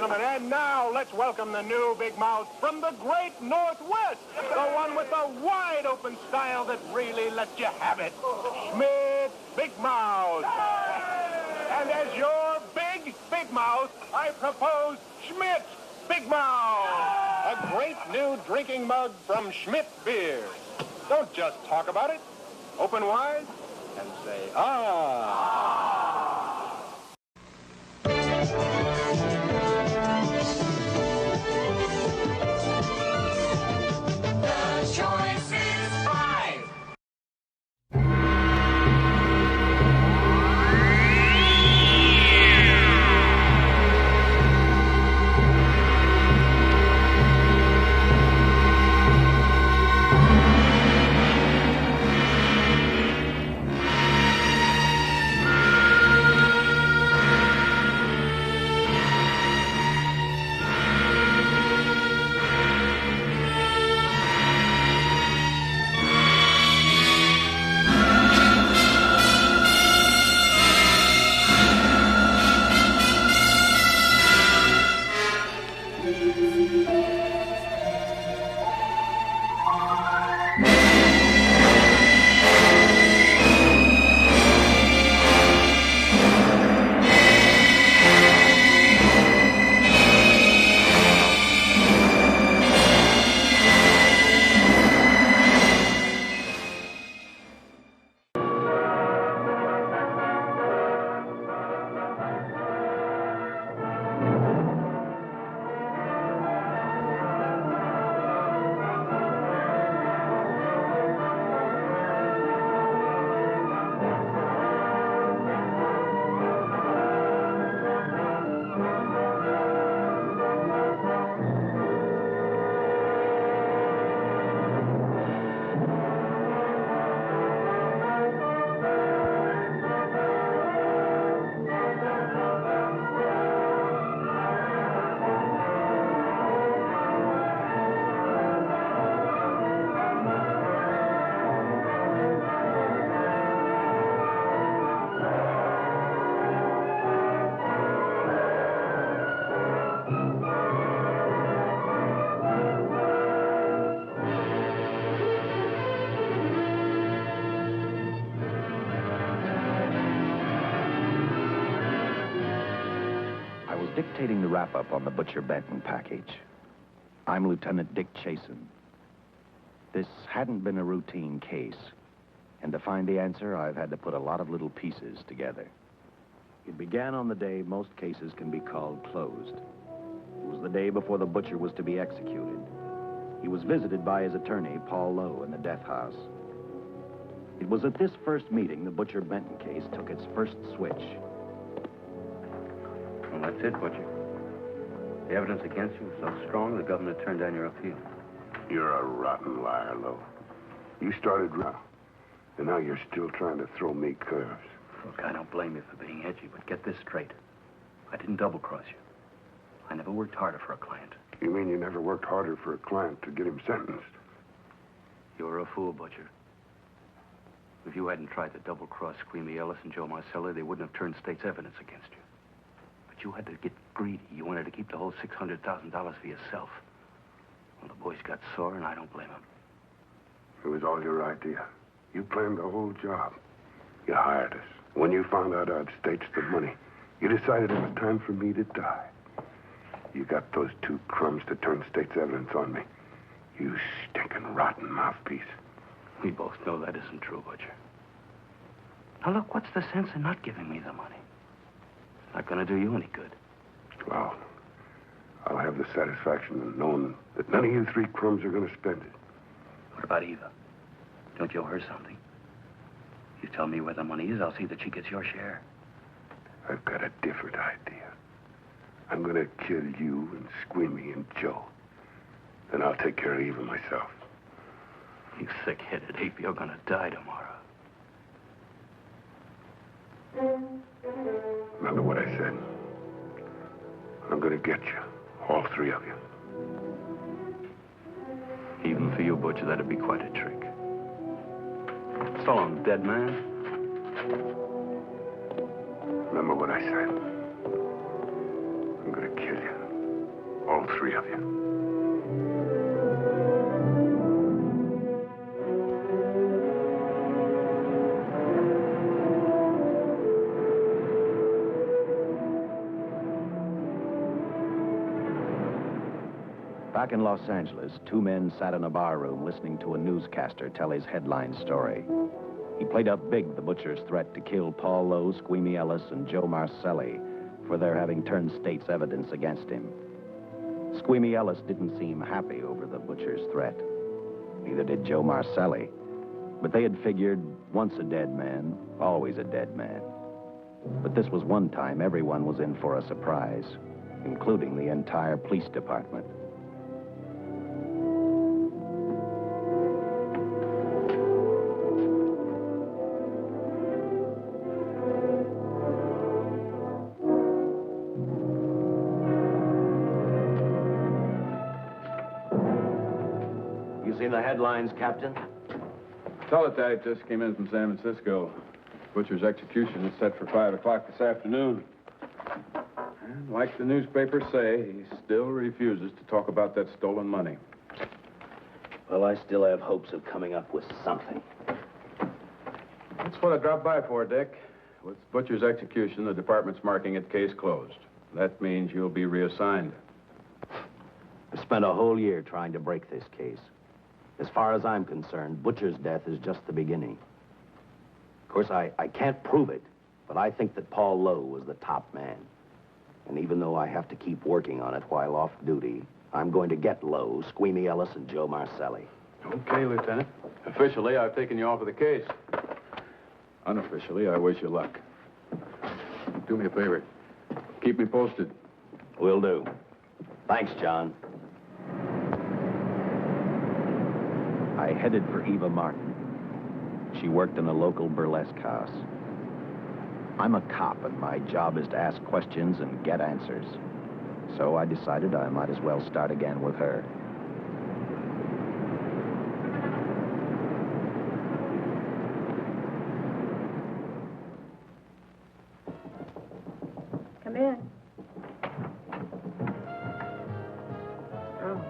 gentlemen, and now let's welcome the new big mouth from the great Northwest. The one with the wide-open style that really lets you have it. Schmidt Big Mouth. And as your big mouth, I propose Schmidt Big Mouth. A great new drinking mug from Schmidt Beer. Don't just talk about it. Open wide and say, ah. The choice is 5. Dictating the wrap-up on the Butcher Benton package. I'm Lieutenant Dick Chasen. This hadn't been a routine case, and to find the answer, I've had to put a lot of little pieces together. It began on the day most cases can be called closed. It was the day before the butcher was to be executed. He was visited by his attorney, Paul Lowe, in the death house. It was at this first meeting the Butcher Benton case took its first switch. Well, that's it, Butcher. The evidence against you was so strong, the governor turned down your appeal. You're a rotten liar, Lowe. You started raw, and now you're still trying to throw me curves. Look, I don't blame you for being edgy, but get this straight. I didn't double-cross you. I never worked harder for a client. You mean you never worked harder for a client to get him sentenced? You're a fool, Butcher. If you hadn't tried to double-cross Squeamy Ellis and Joe Marcelli, they wouldn't have turned state's evidence against you. But you had to get greedy. You wanted to keep the whole $600,000 for yourself. Well, the boys got sore, and I don't blame them. It was all your idea. You planned the whole job. You hired us. When you found out I'd staged the money, you decided it was time for me to die. You got those two crumbs to turn state's evidence on me. You stinking rotten mouthpiece. We both know that isn't true, Butcher. Now, look, what's the sense in not giving me the money? It's not going to do you any good. Well, I'll have the satisfaction of knowing that none of you three crumbs are going to spend it. What about Eva? Don't you owe her something? You tell me where the money is, I'll see that she gets your share. I've got a different idea. I'm going to kill you and Squeamy and Joe. Then I'll take care of Eva myself. You thick-headed ape, you're going to die tomorrow. Remember what I said? I'm going to get you. All three of you. Even for you, Butcher, that'd be quite a trick. So long, dead man. Remember what I said. I'm going to kill you. All three of you. Back in Los Angeles, two men sat in a bar room listening to a newscaster tell his headline story. He played up big the butcher's threat to kill Paul Lowe, Squeamy Ellis, and Joe Marcelli for their having turned state's evidence against him. Squeamy Ellis didn't seem happy over the butcher's threat. Neither did Joe Marcelli. But they had figured, once a dead man, always a dead man. But this was one time everyone was in for a surprise, including the entire police department. Seen the headlines, Captain? Teletype just came in from San Francisco. Butcher's execution is set for 5 o'clock this afternoon. And like the newspapers say, he still refuses to talk about that stolen money. Well, I still have hopes of coming up with something. That's what I dropped by for, Dick. With Butcher's execution, the department's marking it case closed. That means you'll be reassigned. I spent a whole year trying to break this case. As far as I'm concerned, Butcher's death is just the beginning. Of course, I can't prove it, but I think that Paul Lowe was the top man. And even though I have to keep working on it while off duty, I'm going to get Lowe, Squeamy Ellis, and Joe Marcelli. Okay, Lieutenant. Officially, I've taken you off of the case. Unofficially, I wish you luck. Do me a favor. Keep me posted. Will do. Thanks, John. I headed for Eva Martin. She worked in a local burlesque house. I'm a cop, and my job is to ask questions and get answers. So I decided I might as well start again with her. Come in. Oh.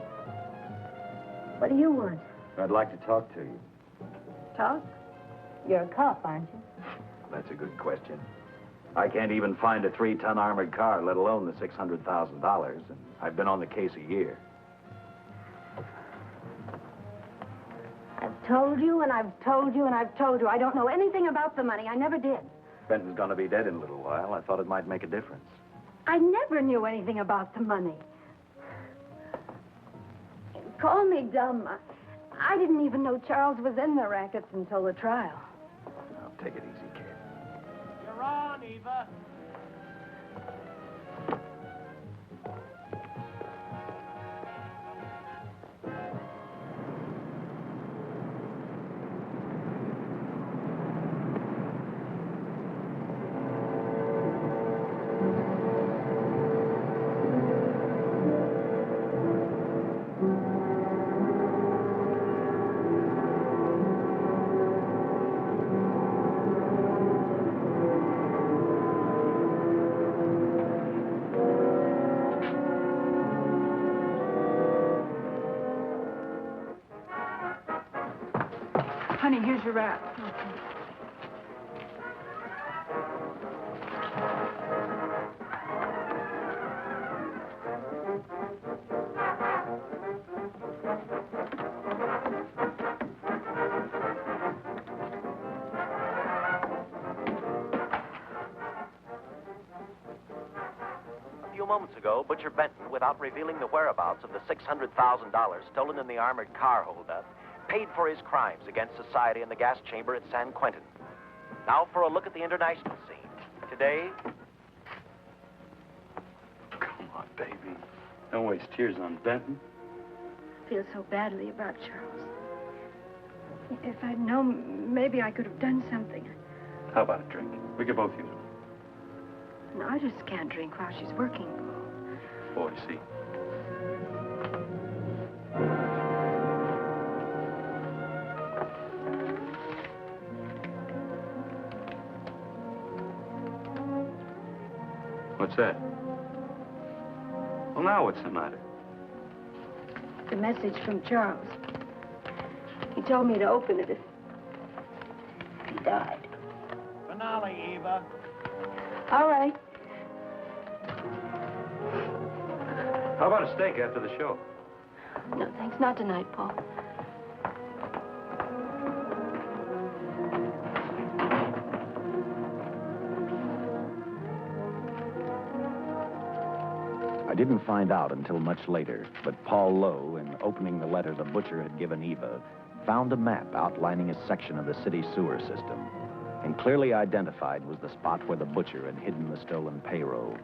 What do you want? I'd like to talk to you. Talk? You're a cop, aren't you? That's a good question. I can't even find a 3-ton armored car, let alone the $600,000, and I've been on the case a year. I've told you, and I've told you, and I've told you. I don't know anything about the money. I never did. Benton's gonna be dead in a little while. I thought it might make a difference. I never knew anything about the money. Call me dumb. I didn't even know Charles was in the rackets until the trial. Now, take it easy, kid. You're on, Eva. Honey, here's your wrap. A few moments ago, Butcher Benton, without revealing the whereabouts of the $600,000 stolen in the armored car holdup, paid for his crimes against society in the gas chamber at San Quentin. Now for a look at the international scene. Today... Come on, baby. Don't waste tears on Benton. I feel so badly about Charles. If I'd known, maybe I could have done something. How about a drink? We could both use it. No, I just can't drink while she's working. Oh, I see. What's that? Well, now what's the matter? the message from Charles. He told me to open it if he died. Finale, Eva. All right. How about a steak after the show? No, thanks. Not tonight, Paul. I didn't find out until much later, but Paul Lowe, in opening the letter the butcher had given Eva, found a map outlining a section of the city sewer system, and clearly identified was the spot where the butcher had hidden the stolen payroll.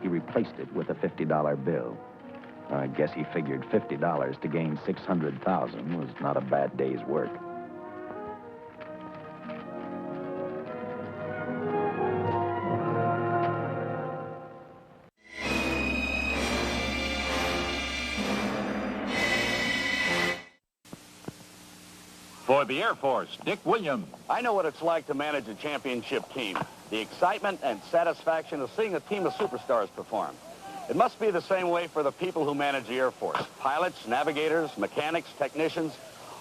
He replaced it with a $50 bill. I guess he figured $50 to gain $600,000 was not a bad day's work. For the Air Force, Dick Williams. I know what it's like to manage a championship team. The excitement and satisfaction of seeing a team of superstars perform. It must be the same way for the people who manage the Air Force. Pilots, navigators, mechanics, technicians,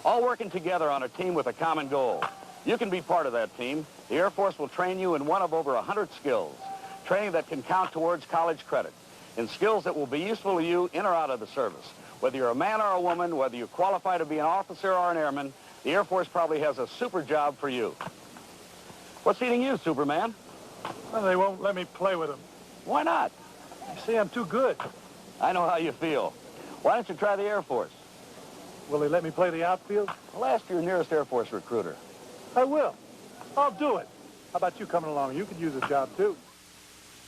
all working together on a team with a common goal. You can be part of that team. The Air Force will train you in one of over 100 skills. Training that can count towards college credit. In skills that will be useful to you in or out of the service. Whether you're a man or a woman, whether you qualify to be an officer or an airman, the Air Force probably has a super job for you. What's eating you, Superman? Well, they won't let me play with them. Why not? You see, I'm too good. I know how you feel. Why don't you try the Air Force? Will they let me play the outfield? Well, ask your nearest Air Force recruiter. I will. I'll do it. How about you coming along? You could use a job, too.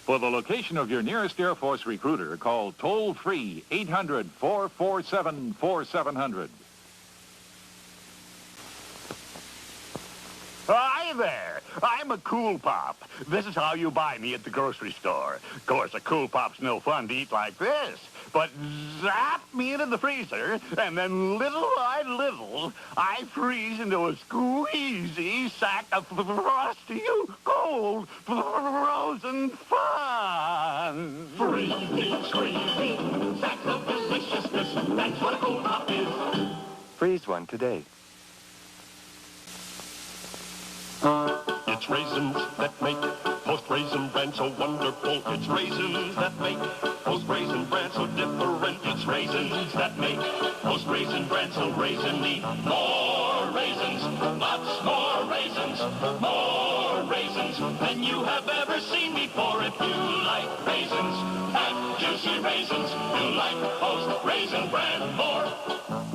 For the location of your nearest Air Force recruiter, call toll-free 800-447-4700. Hi there. I'm a Cool Pop. This is how you buy me at the grocery store. Of course, a Cool Pop's no fun to eat like this. But zap me into the freezer, and then little by little, I freeze into a squeezy sack of frosty, cold, frozen fun. Freezing, squeezing, sack of deliciousness. That's what a Cool Pop is. Freeze one today. It's raisins that make Post Raisin Bran so wonderful. It's raisins that make Post Raisin Bran so different. It's raisins that make Post Raisin Bran so raisiny. More raisins, lots more raisins, more raisins than you have ever seen before. If you like raisins and juicy raisins, you like Post Raisin Bran more.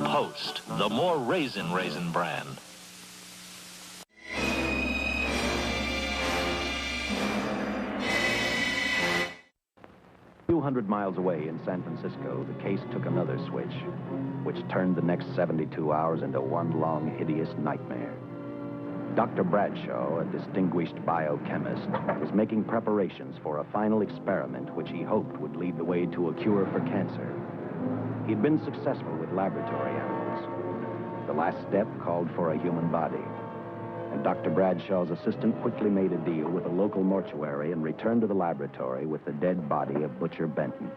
Post, the more raisin brand. A few hundred miles away in San Francisco, the case took another switch, which turned the next 72 hours into one long, hideous nightmare. Dr. Bradshaw, a distinguished biochemist, was making preparations for a final experiment which he hoped would lead the way to a cure for cancer. He'd been successful with laboratory animals. The last step called for a human body. And Dr. Bradshaw's assistant quickly made a deal with a local mortuary and returned to the laboratory with the dead body of Butcher Benton.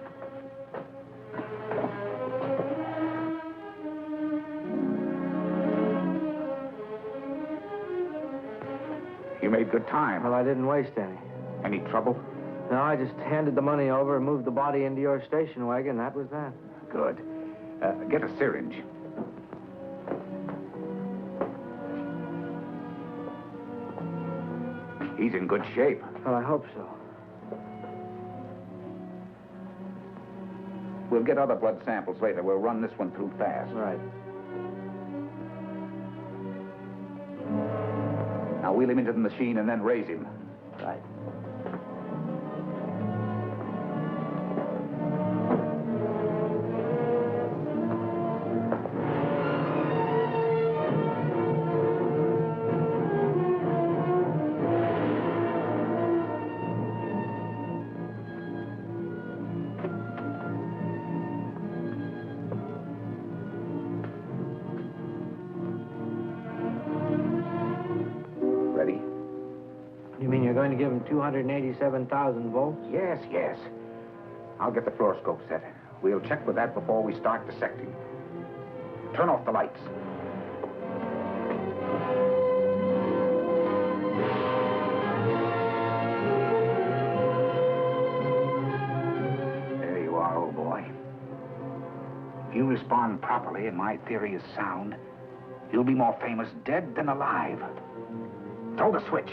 You made good time. Well, I didn't waste any. Any trouble? No, I just handed the money over and moved the body into your station wagon. That was that. Good. Get a syringe. He's in good shape. Well, I hope so. We'll get other blood samples later. We'll run this one through fast. Right. Now wheel him into the machine and then raise him. Right. Ready? You mean you're going to give him 287,000 volts? Yes, yes. I'll get the fluoroscope set. We'll check with that before we start dissecting. Turn off the lights. There you are, old boy. If you respond properly and my theory is sound, you'll be more famous dead than alive. Throw the switch.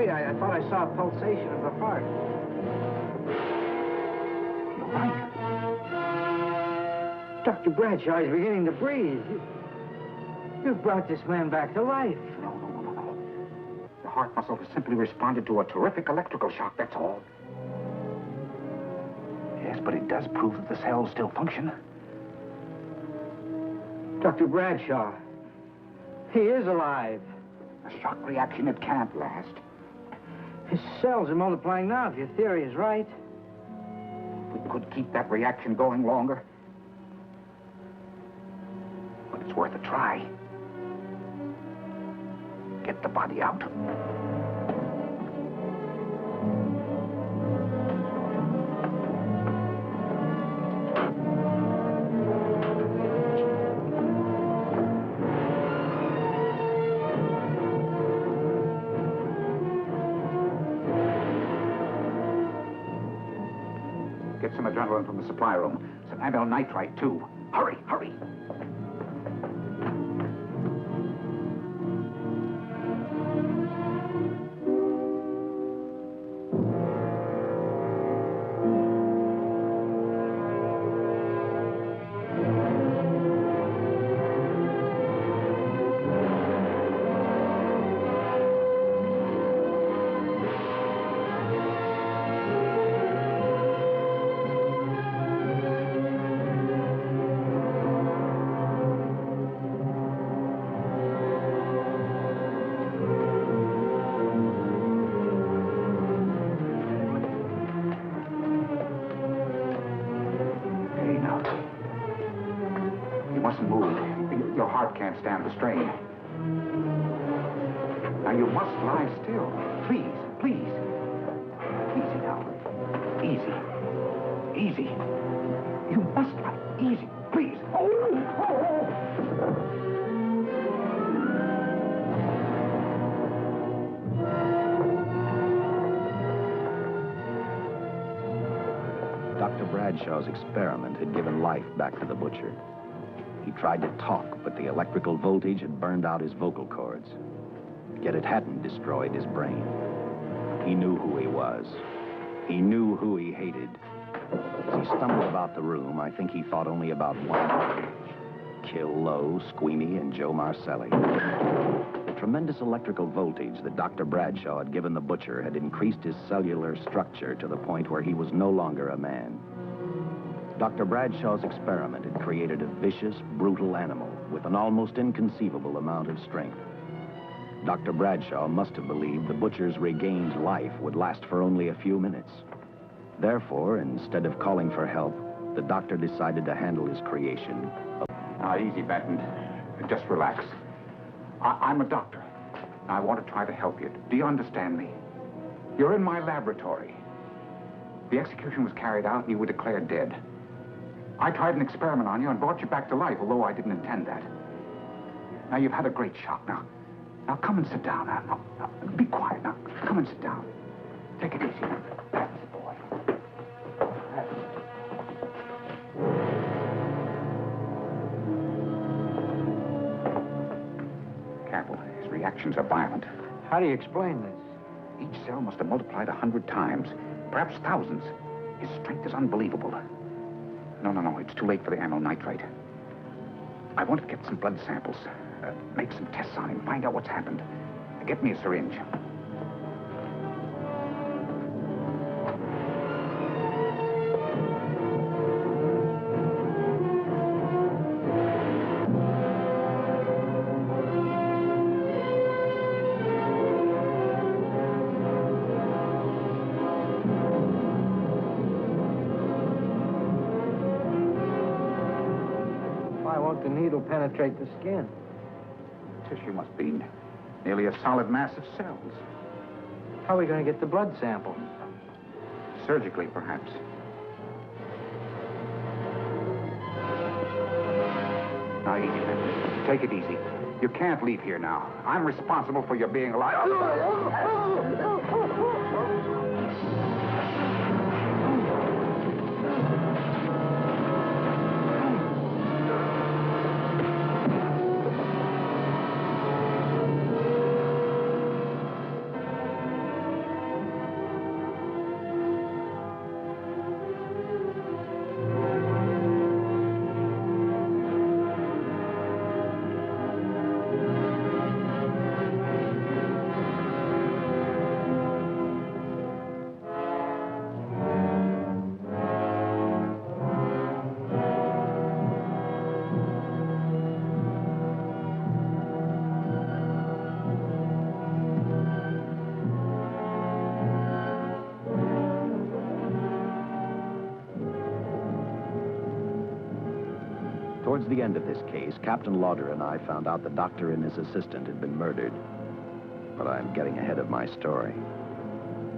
I thought I saw a pulsation of the heart. You're right. Dr. Bradshaw is beginning to breathe. You've brought this man back to life. No. The heart muscle has simply responded to a terrific electrical shock, that's all. Yes, but it does prove that the cells still function. Dr. Bradshaw, he is alive. A shock reaction, it can't last. His cells are multiplying now, if your theory is right. We could keep that reaction going longer. But it's worth a try. Get the body out. Get some adrenaline from the supply room. Some amyl nitrite, too. Hurry. Your heart can't stand the strain. Now, you must lie still. Please. Easy now. Easy. You must lie. Easy, please. Oh. Dr. Bradshaw's experiment had given life back to the butcher. He tried to talk, but the electrical voltage had burned out his vocal cords. Yet it hadn't destroyed his brain. He knew who he was. He knew who he hated. As he stumbled about the room, I think he thought only about one: kill Lowe, Squeamy, and Joe Marcelli. The tremendous electrical voltage that Dr. Bradshaw had given the butcher had increased his cellular structure to the point where he was no longer a man. Dr. Bradshaw's experiment had created a vicious, brutal animal with an almost inconceivable amount of strength. Dr. Bradshaw must have believed the butcher's regained life would last for only a few minutes. Therefore, instead of calling for help, the doctor decided to handle his creation. Now, easy, Benton. Just relax. I'm a doctor. I want to try to help you. Do you understand me? You're in my laboratory. The execution was carried out and you were declared dead. I tried an experiment on you and brought you back to life, although I didn't intend that. Now, you've had a great shock. Now come and sit down. Now, be quiet. Now, come and sit down. Take it easy. That's the boy. Careful. His reactions are violent. How do you explain this? Each cell must have multiplied 100 times, perhaps thousands. His strength is unbelievable. No. It's too late for the amyl nitrite. I want to get some blood samples. Make some tests on him. Find out what's happened. Get me a syringe. Why won't the needle penetrate the skin? Tissue must be nearly a solid mass of cells. How are we going to get the blood sample? Surgically, perhaps. Now, easy. Take it easy. You can't leave here now. I'm responsible for your being alive. Towards the end of this case, Captain Lauder and I found out the doctor and his assistant had been murdered. But I'm getting ahead of my story.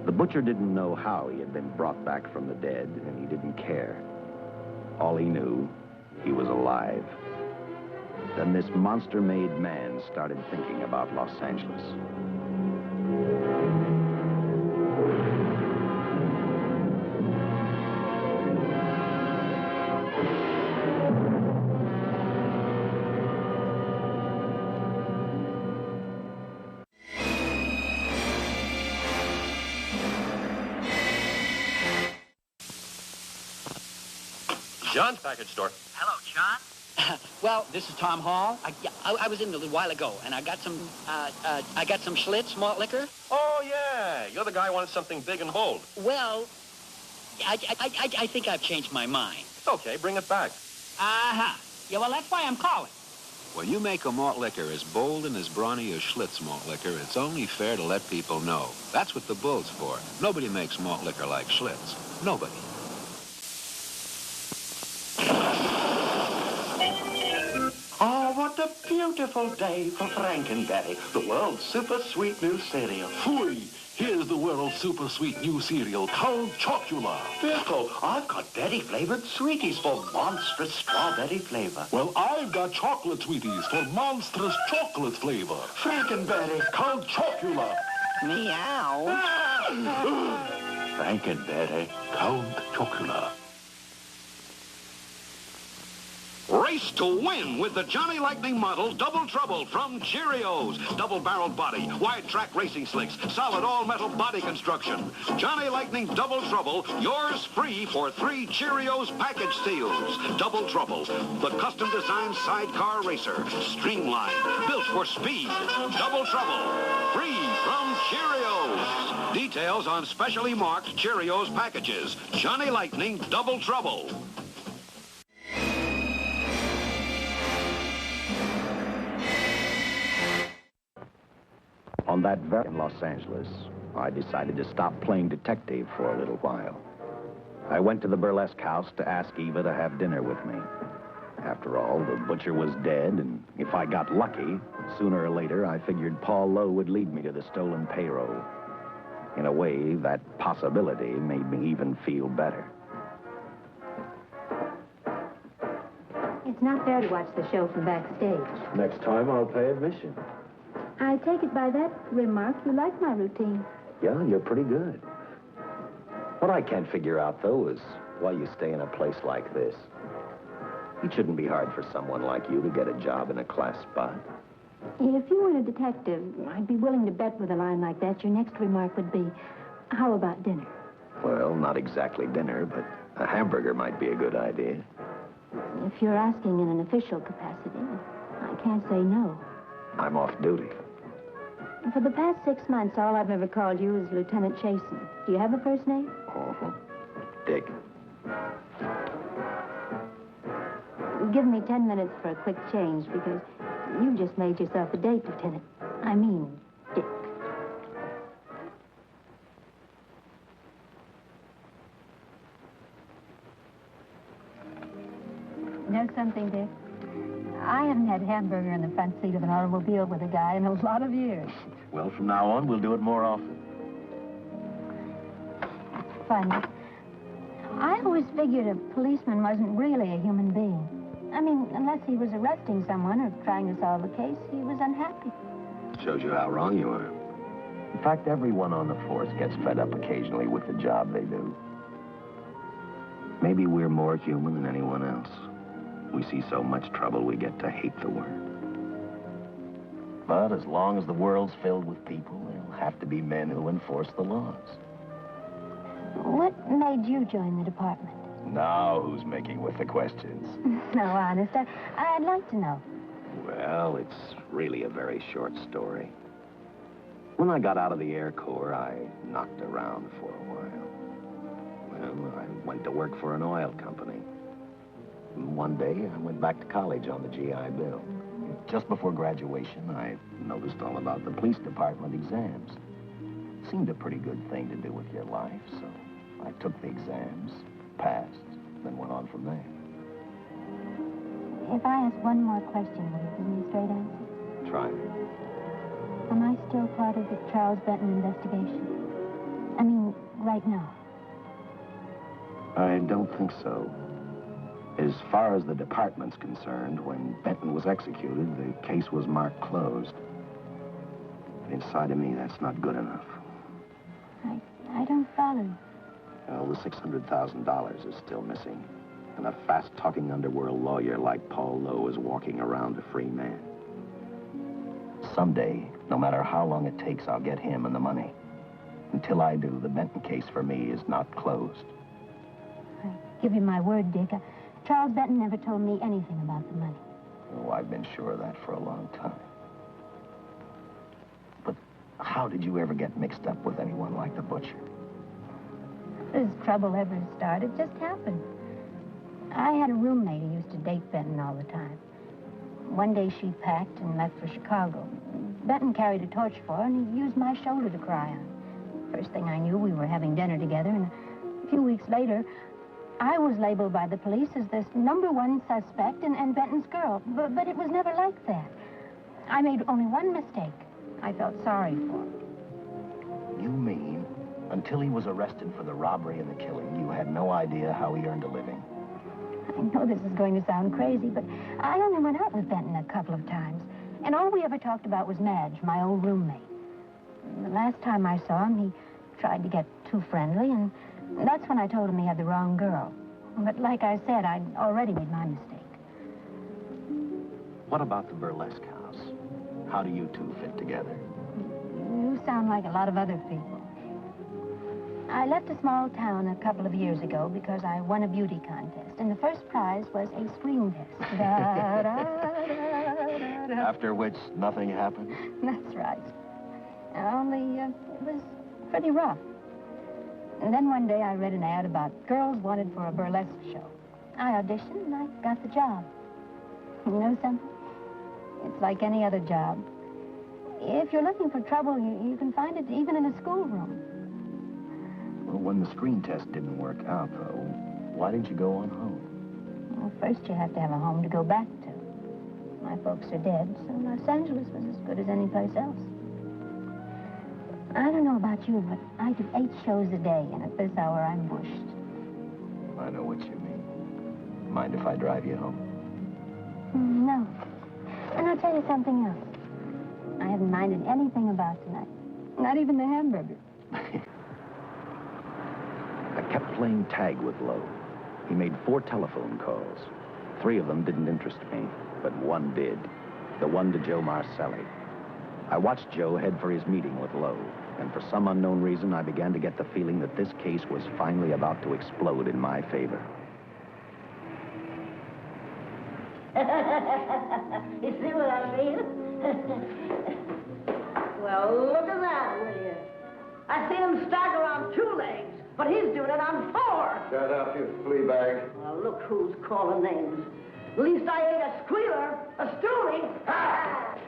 The butcher didn't know how he had been brought back from the dead, and he didn't care. All he knew, he was alive. Then this monster-made man started thinking about Los Angeles. John's package store. Hello, John. Well, this is Tom Hall. I was in a little while ago, and I got some Schlitz malt liquor. Oh, yeah. You're the guy who wanted something big and bold. Well, I think I've changed my mind. It's okay. Bring it back. Uh-huh. Yeah, well, that's why I'm calling. When you make a malt liquor as bold and as brawny as Schlitz malt liquor, it's only fair to let people know. That's what the bull's for. Nobody makes malt liquor like Schlitz. Nobody. Oh, what a beautiful day for Frankenberry, the world's super sweet new cereal. Phooey! Here's the world's super sweet new cereal called Chocula. Biffle, I've got berry-flavored sweeties for monstrous strawberry flavor. Well, I've got chocolate sweeties for monstrous chocolate flavor. Frankenberry. Called Chocula. Meow. Frankenberry, Count Chocula. Race to win with the Johnny Lightning model Double Trouble from Cheerios. Double-barreled body, wide-track racing slicks, solid all-metal body construction. Johnny Lightning Double Trouble, yours free for 3 Cheerios package steals. Double Trouble, the custom-designed sidecar racer. Streamlined, built for speed. Double Trouble, free from Cheerios. Details on specially marked Cheerios packages. Johnny Lightning Double Trouble. On that very in Los Angeles, I decided to stop playing detective for a little while. I went to the burlesque house to ask Eva to have dinner with me. After all, the butcher was dead, and if I got lucky, sooner or later, I figured Paul Lowe would lead me to the stolen payroll. In a way, that possibility made me even feel better. It's not fair to watch the show from backstage. Next time, I'll pay admission. I take it by that remark you like my routine. Yeah, you're pretty good. What I can't figure out, though, is why you stay in a place like this. It shouldn't be hard for someone like you to get a job in a class spot. If you weren't a detective, I'd be willing to bet with a line like that your next remark would be, how about dinner? Well, not exactly dinner, but a hamburger might be a good idea. If you're asking in an official capacity, I can't say no. I'm off duty. For the past 6 months, all I've ever called you is Lieutenant Chasen. Do you have a first name? Uh-huh. Dick. Give me 10 minutes for a quick change, because you just made yourself a date, Lieutenant. I mean, Dick. Know something, Dick? I haven't had hamburger in the front seat of an automobile with a guy in a lot of years. Well, from now on, we'll do it more often. Funny. I always figured a policeman wasn't really a human being. I mean, unless he was arresting someone or trying to solve a case, he was unhappy. Shows you how wrong you are. In fact, everyone on the force gets fed up occasionally with the job they do. Maybe we're more human than anyone else. We see so much trouble, we get to hate the word. But as long as the world's filled with people, there'll have to be men who enforce the laws. What made you join the department? Now who's making with the questions? No, honest, I'd like to know. Well, it's really a very short story. When I got out of the Air Corps, I knocked around for a while. Well, I went to work for an oil company. One day, I went back to college on the GI Bill. Just before graduation, I noticed all about the police department exams. Seemed a pretty good thing to do with your life, so I took the exams, passed, then went on from there. If I ask one more question, will you give me a straight answer? Try me. Am I still part of the Charles Benton investigation? I mean, right now. I don't think so. As far as the department's concerned, when Benton was executed, the case was marked closed. Inside of me, that's not good enough. I don't follow. Well, the $600,000 is still missing. And a fast-talking underworld lawyer like Paul Lowe is walking around a free man. Someday, no matter how long it takes, I'll get him and the money. Until I do, the Benton case for me is not closed. I give you my word, Dick. Charles Benton never told me anything about the money. Oh, I've been sure of that for a long time. But how did you ever get mixed up with anyone like the butcher? As trouble ever started, it just happened. I had a roommate who used to date Benton all the time. One day she packed and left for Chicago. Benton carried a torch for her, and he used my shoulder to cry on. First thing I knew, we were having dinner together, and a few weeks later, I was labeled by the police as this #1 suspect and Benton's girl. But it was never like that. I made only one mistake. I felt sorry for him. You mean, until he was arrested for the robbery and the killing, you had no idea how he earned a living? I know this is going to sound crazy, but I only went out with Benton a couple of times. And all we ever talked about was Madge, my old roommate. The last time I saw him, he tried to get too friendly, and that's when I told him he had the wrong girl. But like I said, I'd already made my mistake. What about the burlesque house? How do you two fit together? You sound like a lot of other people. I left a small town a couple of years ago because I won a beauty contest, and the first prize was a screen test. Da, da, da, da. After which, nothing happened? That's right. Only, it was pretty rough. And then one day I read an ad about girls wanted for a burlesque show. I auditioned and I got the job. You know something? It's like any other job. If you're looking for trouble, you can find it even in a schoolroom. Well, when the screen test didn't work out, though, why didn't you go on home? Well, first you have to have a home to go back to. My folks are dead, so Los Angeles was as good as any place else. I don't know about you, but I do 8 shows a day, and at this hour I'm bushed. I know what you mean. Mind if I drive you home? No. And I'll tell you something else. I haven't minded anything about tonight. Not even the hamburger. I kept playing tag with Lowe. He made 4 telephone calls. 3 of them didn't interest me, but one did. The one to Joe Marcelli. I watched Joe head for his meeting with Lowe, and for some unknown reason, I began to get the feeling that this case was finally about to explode in my favor. You see what I mean? Well, look at that, will you? I seen him stagger on 2 legs, but he's doing it on 4. Shut up, you flea bag. Well, look who's calling names. At least I ain't a squealer, a stoolie.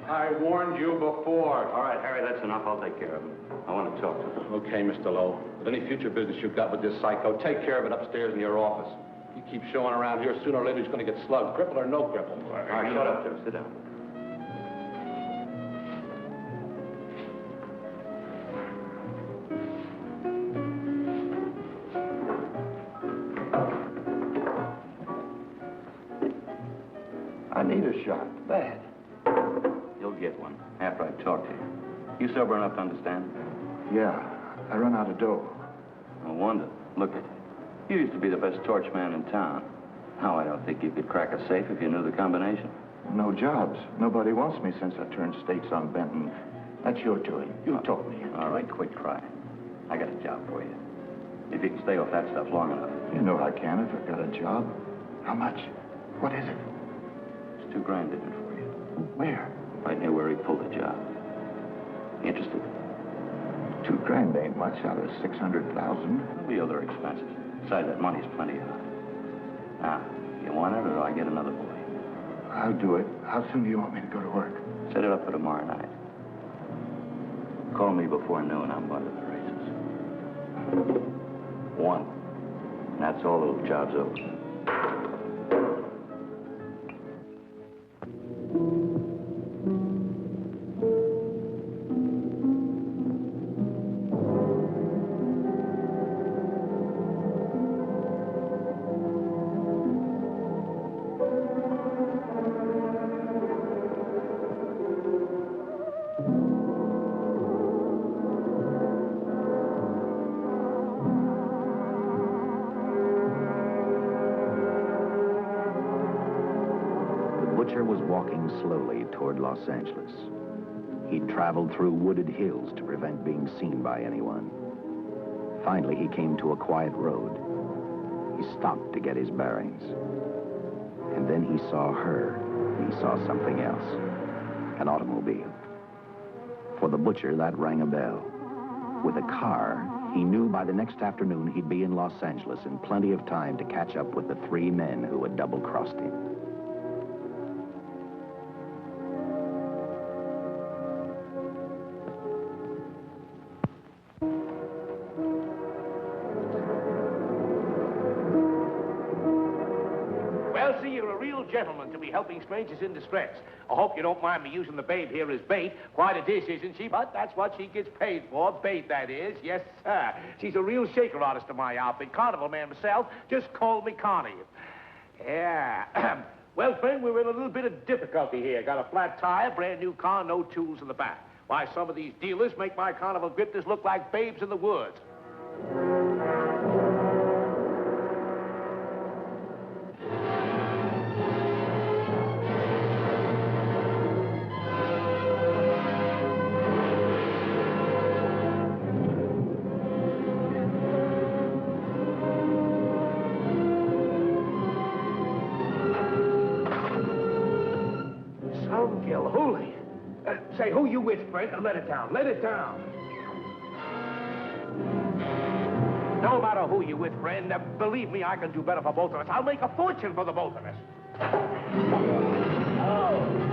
I warned you before. All right, Harry, that's enough. I'll take care of him. I want to talk to him. Okay, Mr. Lowe. But any future business you've got with this psycho, take care of it upstairs in your office. You keep showing around here, sooner or later he's going to get slugged, cripple or no cripple. All right, shut up, Tim. Sit down. I need a shot, bad. You'll get one after I talk to you. You sober enough to understand? Yeah, I run out of dough. No wonder. Look at you. You used to be the best torch man in town. Now I don't think you could crack a safe if you knew the combination. No jobs. Nobody wants me since I turned states on Benton. That's your doing. You told me. All right, quit crying. I got a job for you. If you can stay off that stuff long enough. You know I can if I got a job. How much? What is it? It's $2 grand in it for you. Where? Right near where he pulled the job. Interested? $2 grand ain't much out of 600,000. There'll be other expenses. Besides, that money's plenty of. Now, you want it or do I get another boy? I'll do it. How soon do you want me to go to work? Set it up for tomorrow night. Call me before noon. I'm going to the races. 1. And that's all the job's over. Was walking slowly toward Los Angeles. He'd traveled through wooded hills to prevent being seen by anyone. Finally, he came to a quiet road. He stopped to get his bearings. And then he saw her. He saw something else. An automobile. For the butcher, that rang a bell. With a car, he knew by the next afternoon he'd be in Los Angeles in plenty of time to catch up with the 3 men who had double-crossed him. Gentleman to be helping strangers in distress. I hope you don't mind me using the babe here as bait. Quite a dish, isn't she? But that's what she gets paid for. Bait, that is. Yes, sir. She's a real shaker artist of my outfit. Carnival man myself. Just call me Connie. Yeah. Well, friend, we're in a little bit of difficulty here. Got a flat tire, brand new car, no tools in the back. Why, some of these dealers make my carnival grifters look like babes in the woods. Say, who you with, friend? Let it down. Let it down. No matter who you with, friend, believe me, I can do better for both of us. I'll make a fortune for the both of us. Oh.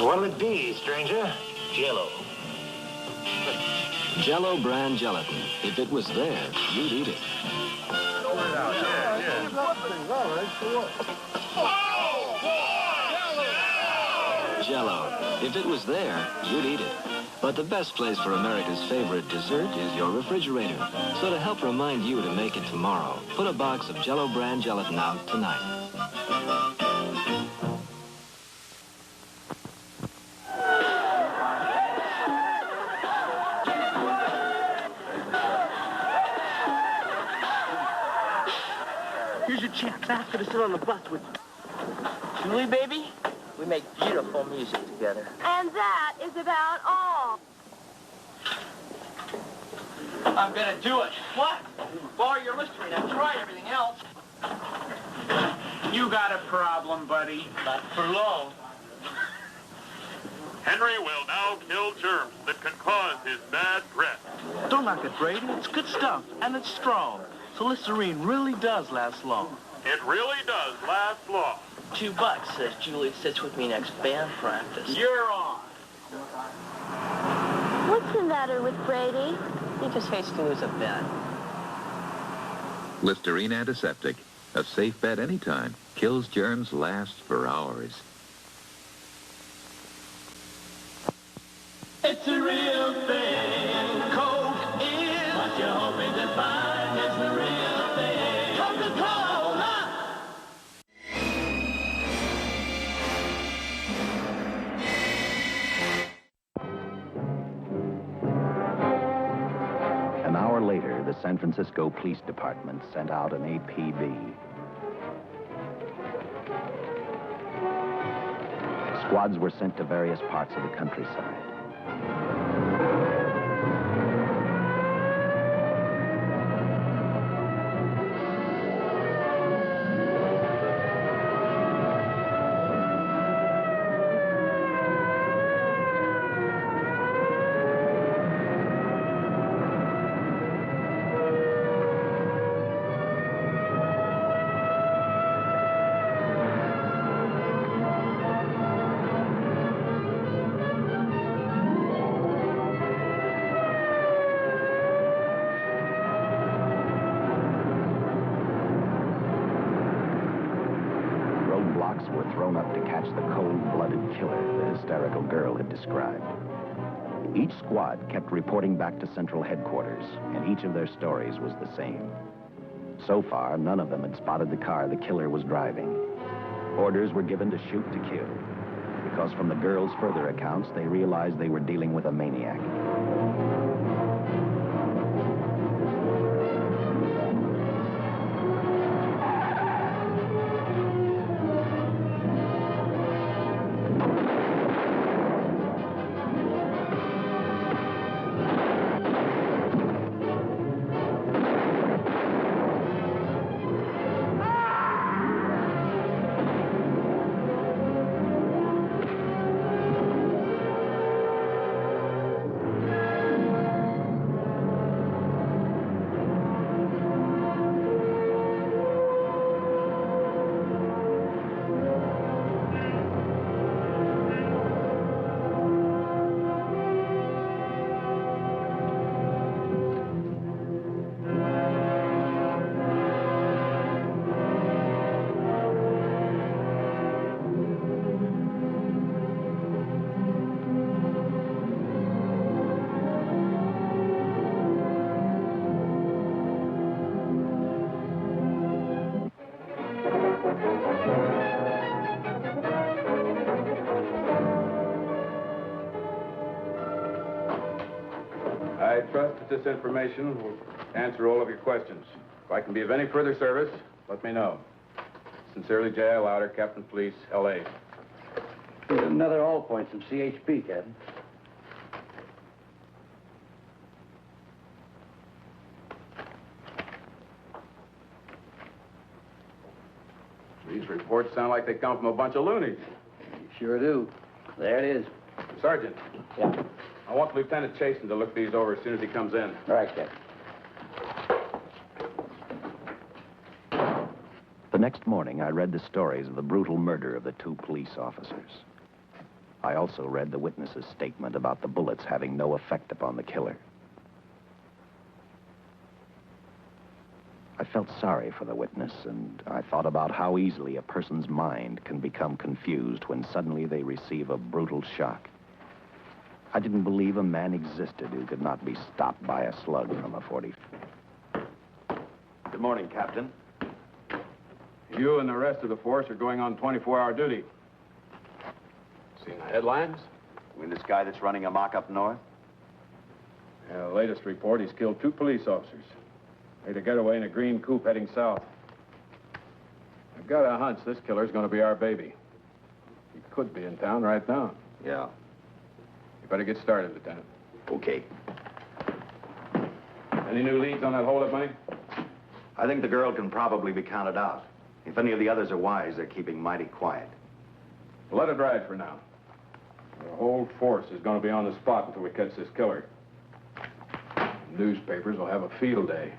What'll it be, stranger? Jell-O. Jell-O brand gelatin. If it was there, you'd eat it. Jell-O. If it was there, you'd eat it. But the best place for America's favorite dessert is your refrigerator. So to help remind you to make it tomorrow, put a box of Jell-O brand gelatin out tonight. Here's your chance. Ask her to sit on the bus with you. Julie, baby, we make beautiful music together. And that is about all. I'm gonna do it. What? Borrow your Listerine. I've tried everything else. You got a problem, buddy. Not for long. Henry will now kill germs that can cause his bad breath. Don't knock it, Brady. It's good stuff, and it's strong. So Listerine really does last long. It really does last long. $2, says Julie sits with me next band practice. You're on. What's the matter with Brady? He just hates to lose a bet. Listerine Antiseptic. A safe bet anytime. Kills germs, lasts for hours. It's a real thing. Coke is what you're hoping to find is the real thing. Coca-Cola! An hour later, the San Francisco Police Department sent out an APB. Squads were sent to various parts of the countryside. Were thrown up to catch the cold-blooded killer the hysterical girl had described. Each squad kept reporting back to Central Headquarters, and each of their stories was the same. So far, none of them had spotted the car the killer was driving. Orders were given to shoot to kill, because from the girls' further accounts, they realized they were dealing with a maniac. I trust that this information will answer all of your questions. If I can be of any further service, let me know. Sincerely, J.I. Louder, Captain Police, L.A. Here's another all points from CHP, Captain. These reports sound like they come from a bunch of loonies. You sure do. There it is. Sergeant. Yeah. I want Lieutenant Chasen to look these over as soon as he comes in. All right, Captain. The next morning, I read the stories of the brutal murder of the two police officers. I also read the witness's statement about the bullets having no effect upon the killer. I felt sorry for the witness, and I thought about how easily a person's mind can become confused when suddenly they receive a brutal shock. I didn't believe a man existed who could not be stopped by a slug from a 40. Good morning, Captain. You and the rest of the force are going on 24-hour duty. Seen the headlines? You mean this guy that's running amok up north? Yeah, the latest report, he's killed 2 police officers. Made a getaway in a green coupe heading south. A got a hunch this killer's going to be our baby. He could be in town right now. Yeah. You better get started, Lieutenant. Okay. Any new leads on that holdup money? I think the girl can probably be counted out. If any of the others are wise, they're keeping mighty quiet. Well, let it ride for now. The whole force is going to be on the spot until we catch this killer. Newspapers will have a field day.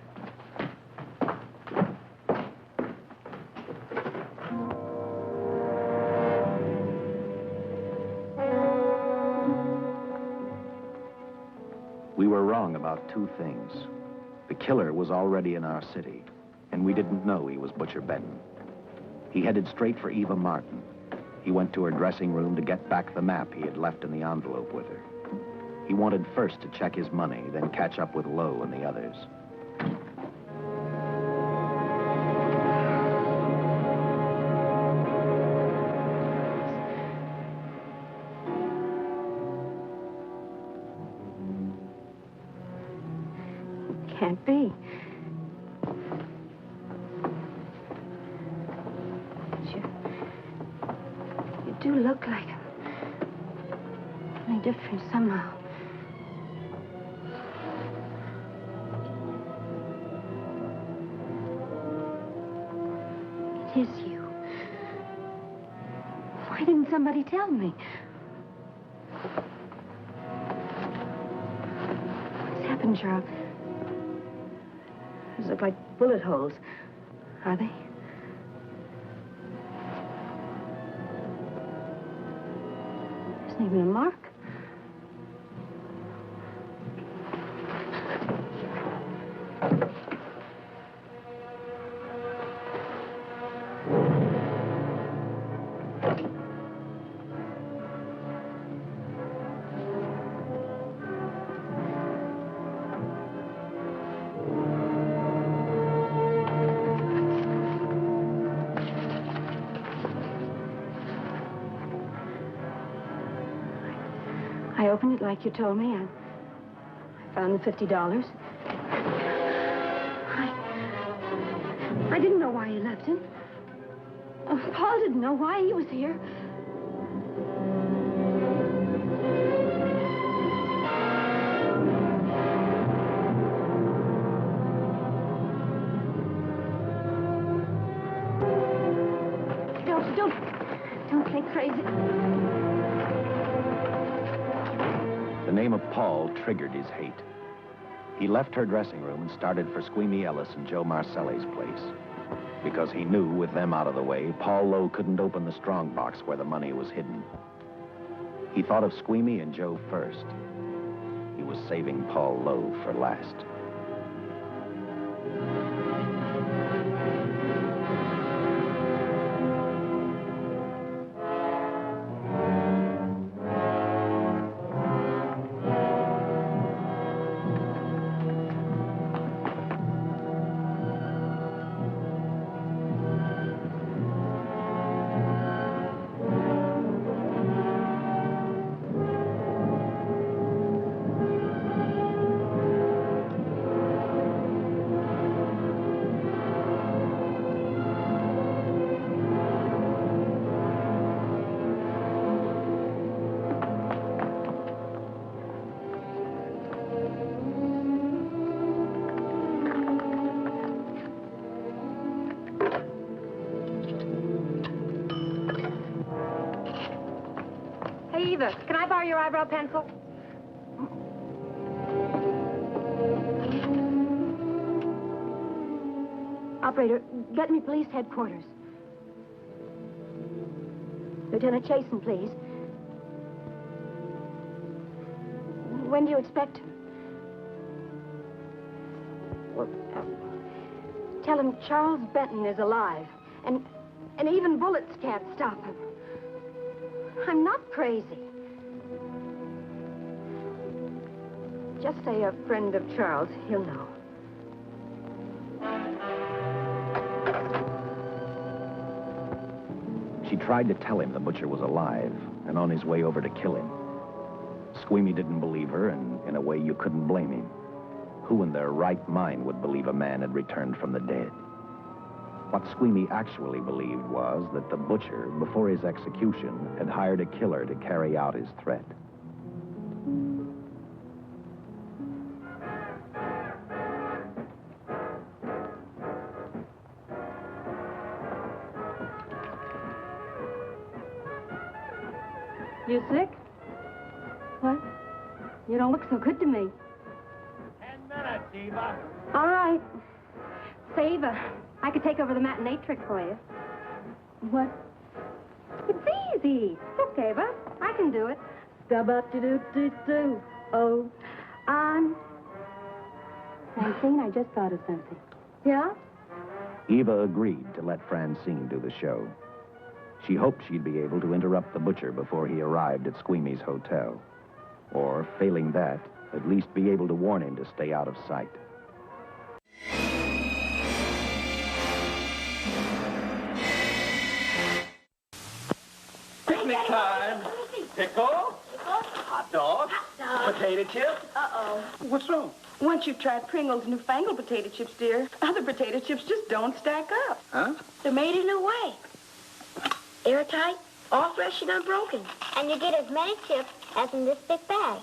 We were wrong about two things. The killer was already in our city, and we didn't know he was Butcher Benton. He headed straight for Eva Martin. He went to her dressing room to get back the map he had left in the envelope with her. He wanted first to check his money, then catch up with Lowe and the others. Can't be. You do look like him. Only different somehow. It is you. Why didn't somebody tell me? What's happened, Charles? These look like bullet holes. Are they? There isn't even a mark. I opened it like you told me. I found the $50. I didn't know why you left him. Paul didn't know why he was here. Don't get crazy. The name of Paul triggered his hate. He left her dressing room and started for Squeamy Ellis and Joe Marcelli's place. Because he knew, with them out of the way, Paul Lowe couldn't open the strong box where the money was hidden. He thought of Squeamy and Joe first. He was saving Paul Lowe for last. Eva, can I borrow your eyebrow pencil? Operator, get me police headquarters. Lieutenant Chasen, please. When do you expect him? Well, tell him Charles Benton is alive, and even bullets can't stop him. I'm not crazy. Just say a friend of Charles. He'll know. She tried to tell him the butcher was alive and on his way over to kill him. Squeamy didn't believe her, and in a way you couldn't blame him. Who in their right mind would believe a man had returned from the dead? What Squeamy actually believed was that the butcher, before his execution, had hired a killer to carry out his threat. You sick? What? You don't look so good to me. 10 minutes, Eva. All right. Say, Eva, I could take over the matinee trick for you. What? It's easy. Look, Eva, I can do it. Stub-up-de-doo-doo-doo. Oh, I'm... Francine, I just thought of something. Yeah? Eva agreed to let Francine do the show. She hoped she'd be able to interrupt the butcher before he arrived at Squeamy's hotel. Or, failing that, at least be able to warn him to stay out of sight. Picnic time. Pickle, hot dog, potato chips. Uh-oh. What's wrong? Once you've tried Pringles' newfangled potato chips, dear, other potato chips just don't stack up. Huh? They're made a new way. Airtight, all fresh and unbroken. And you get as many chips as in this big bag.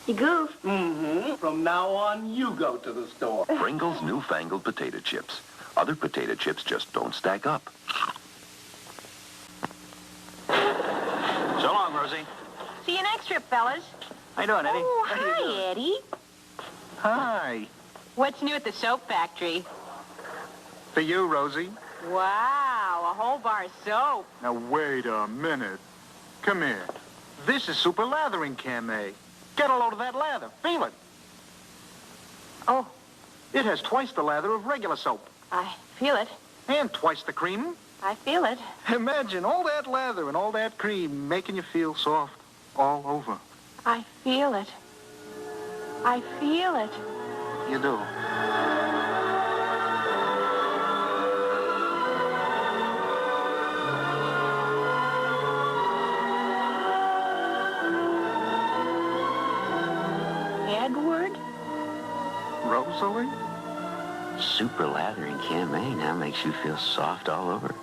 You goof. Mm-hmm. From now on, you go to the store. Pringles newfangled potato chips. Other potato chips just don't stack up. So long, Rosie. See you next trip, fellas. How you doing, Eddie? Oh, hi, Eddie. Hi. What's new at the soap factory? For you, Rosie. Wow, a whole bar of soap. Now, wait a minute. Come here. This is super lathering, Camay. Get a load of that lather. Feel it. Oh. It has twice the lather of regular soap. I feel it. And twice the cream. I feel it. Imagine all that lather and all that cream making you feel soft all over. I feel it. I feel it. You do. Edward? Rosalie? Super lathering Camay now makes you feel soft all over.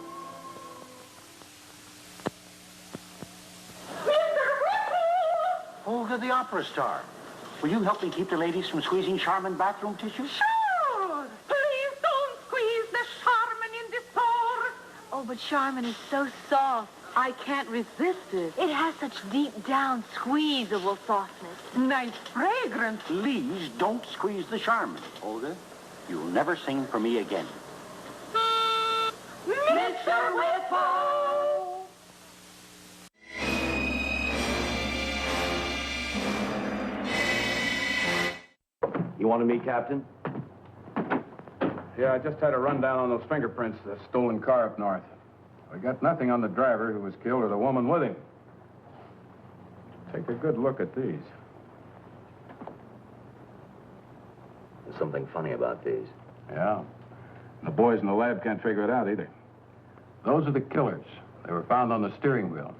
Olga, the opera star. Will you help me keep the ladies from squeezing Charmin bathroom tissues? Sure. Please don't squeeze the Charmin in this store. Oh, but Charmin is so soft. I can't resist it. It has such deep down squeezable softness. Nice fragrance. Please don't squeeze the Charmin. Olga, you'll never sing for me again. Mr. Whipple! You wanted me, Captain? Yeah, I just had a rundown on those fingerprints of the stolen car up north. We got nothing on the driver who was killed or the woman with him. Take a good look at these. There's something funny about these. Yeah. The boys in the lab can't figure it out either. Those are the killers. They were found on the steering wheel.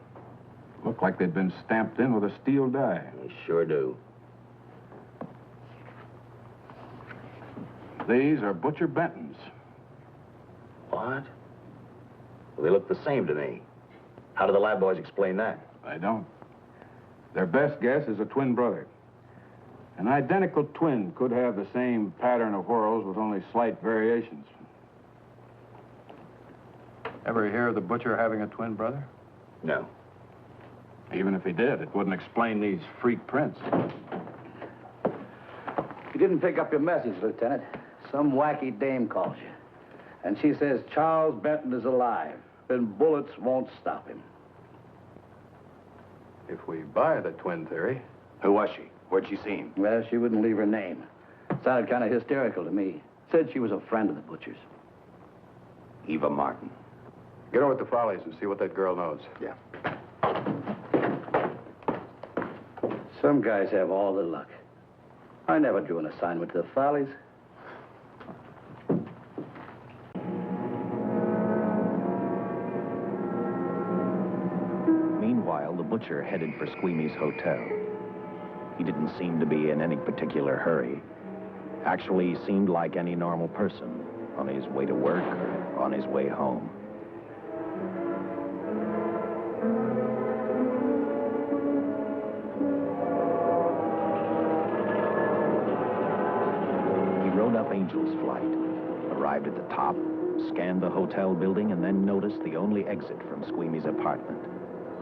Looked like they'd been stamped in with a steel die. They sure do. These are Butcher Benton's. What? Well, they look the same to me. How do the lab boys explain that? I don't. Their best guess is a twin brother. An identical twin could have the same pattern of whorls with only slight variations. Ever hear of the butcher having a twin brother? No. Even if he did, it wouldn't explain these freak prints. You didn't pick up your message, Lieutenant. Some wacky dame calls you. And she says Charles Benton is alive, and bullets won't stop him. If we buy the twin theory... Who was she? Where'd she see him? Well, she wouldn't leave her name. Sounded kind of hysterical to me. Said she was a friend of the butcher's. Eva Martin. Get over to Follies and see what that girl knows. Yeah. Some guys have all the luck. I never drew an assignment to the Follies. Meanwhile, the butcher headed for Squeamy's hotel. He didn't seem to be in any particular hurry. Actually, he seemed like any normal person. on his way to work or on his way home. He rode up Angel's Flight, arrived at the top, scanned the hotel building, and then noticed the only exit from Squeamy's apartment,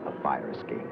a fire escape.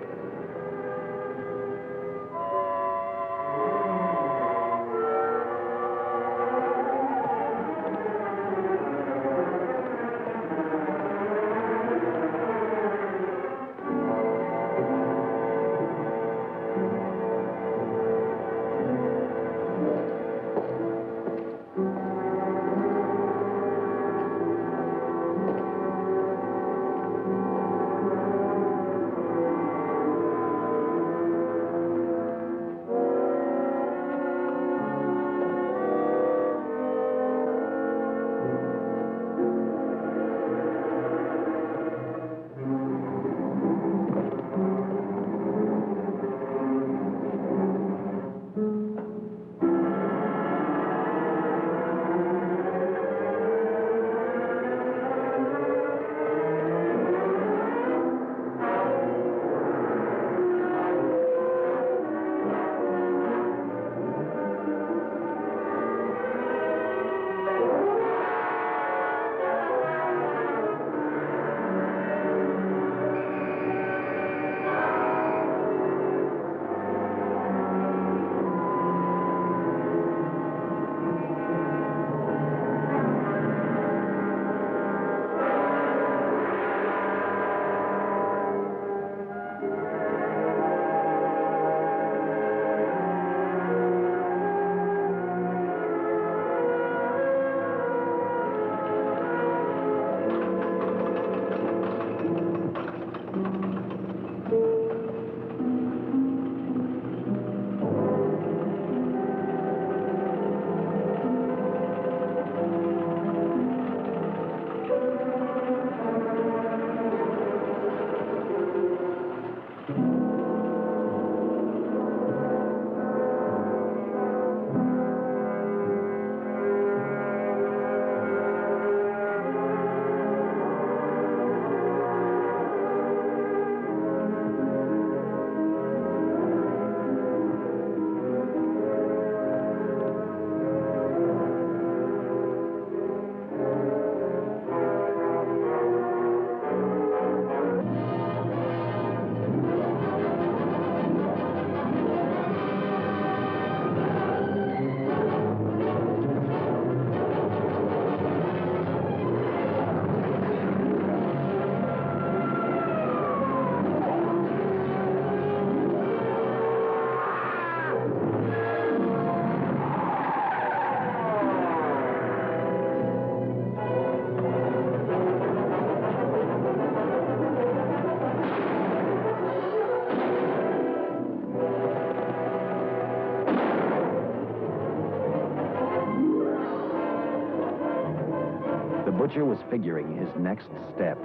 The butcher was figuring his next step,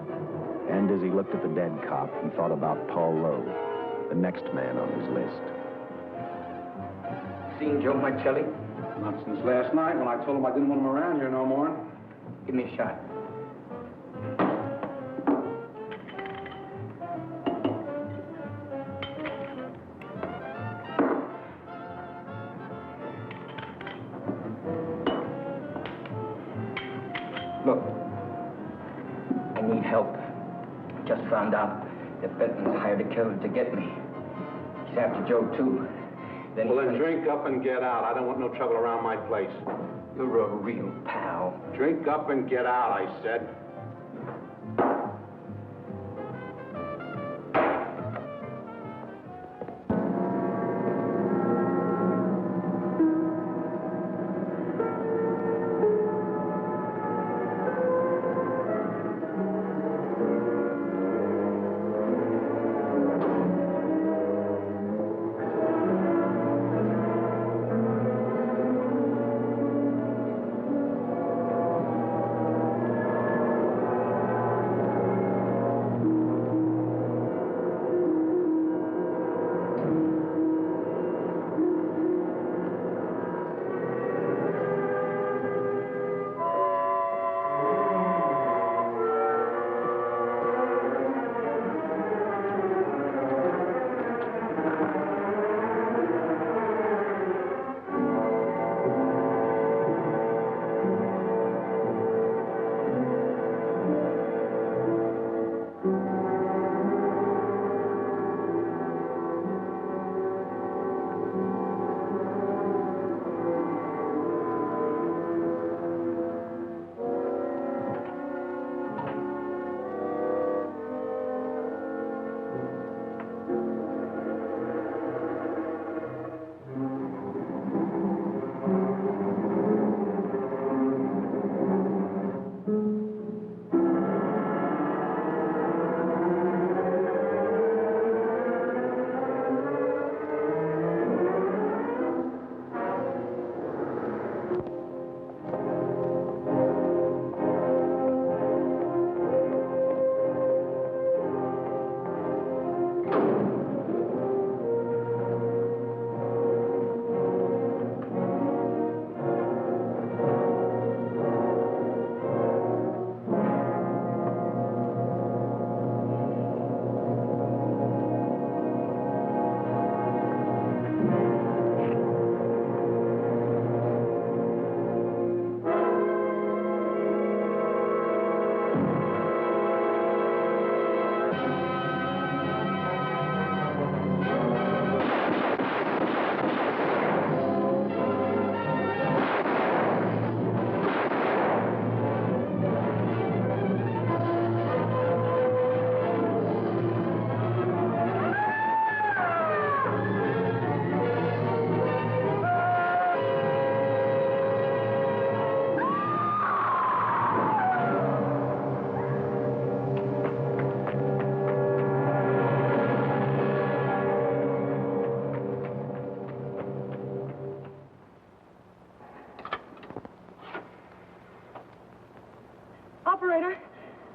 and as he looked at the dead cop, he thought about Paul Lowe, the next man on his list. Seen Joe Marcelli? Not since last night when I told him I didn't want him around here no more. Give me a shot. Look, I need help. Just found out that Benton's hired a killer to get me. He's after Joe, too. Then Well, then drink up and get out. I don't want no trouble around my place. You're a real pal. Drink up and get out, I said.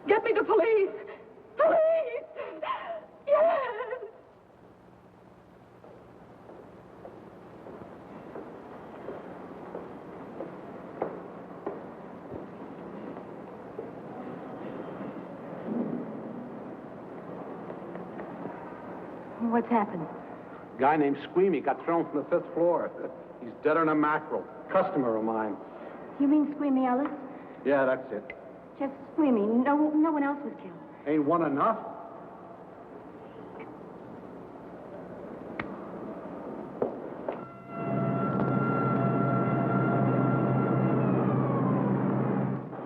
Get me the police! Police! Yes! What's happened? Guy named Squeamy got thrown from the 5th floor. He's dead on a mackerel. Customer of mine. You mean Squeamy Ellis? Yeah, that's it. Just Squeamy. No one else was killed. Ain't one enough?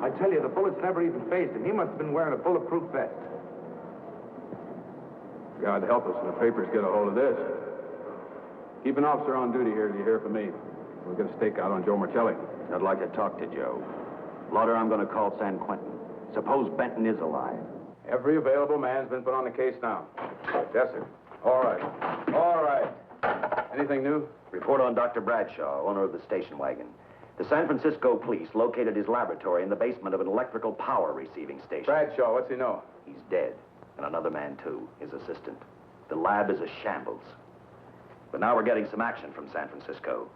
I tell you, the bullets never even phased him. He must have been wearing a bulletproof vest. God help us when the papers get a hold of this. Keep an officer on duty here till you hear from me. We'll get a stakeout on Joe Marcelli. I'd like to talk to Joe. Lauder, I'm going to call San Quentin. Suppose Benton is alive. Every available man's been put on the case now. Yes, sir. All right. All right. Anything new? Report on Dr. Bradshaw, owner of the station wagon. The San Francisco police located his laboratory in the basement of an electrical power receiving station. Bradshaw, what's he know? He's dead. And another man, too, his assistant. The lab is a shambles. But now we're getting some action from San Francisco.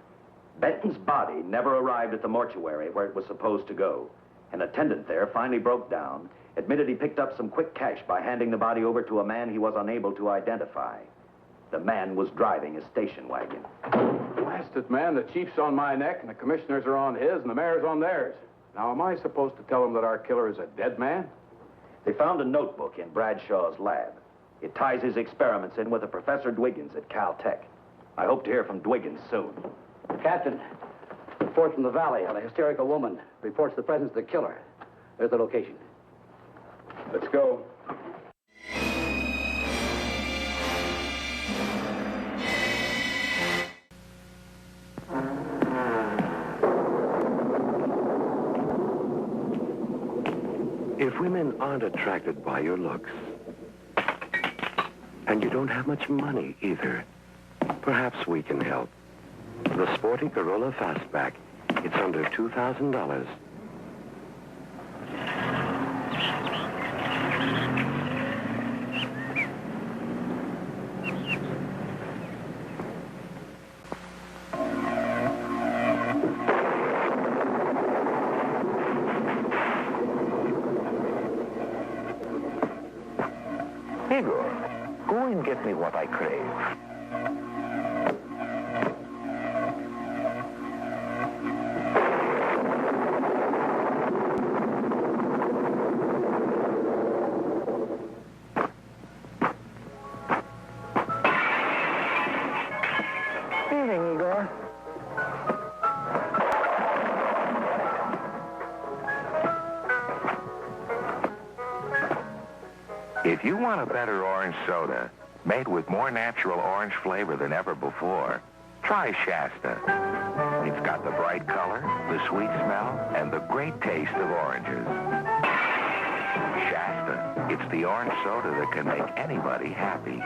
Benton's body never arrived at the mortuary where it was supposed to go. An attendant there finally broke down, admitted he picked up some quick cash by handing the body over to a man he was unable to identify. The man was driving a station wagon. Blasted, man. The chief's on my neck, and the commissioners are on his, and the mayor's on theirs. Now, am I supposed to tell them that our killer is a dead man? They found a notebook in Bradshaw's lab. It ties his experiments in with a Professor Dwiggins at Caltech. I hope to hear from Dwiggins soon. Captain, report from the valley on a hysterical woman. Reports the presence of the killer. There's the location. Let's go. If women aren't attracted by your looks, and you don't have much money either, perhaps we can help. The sporty Corolla Fastback. It's under $2,000. Igor, go and get me what I crave. Evening, Igor. If you want a better orange soda, made with more natural orange flavor than ever before, try Shasta. It's got the bright color, the sweet smell, and the great taste of oranges. Shasta. It's the orange soda that can make anybody happy.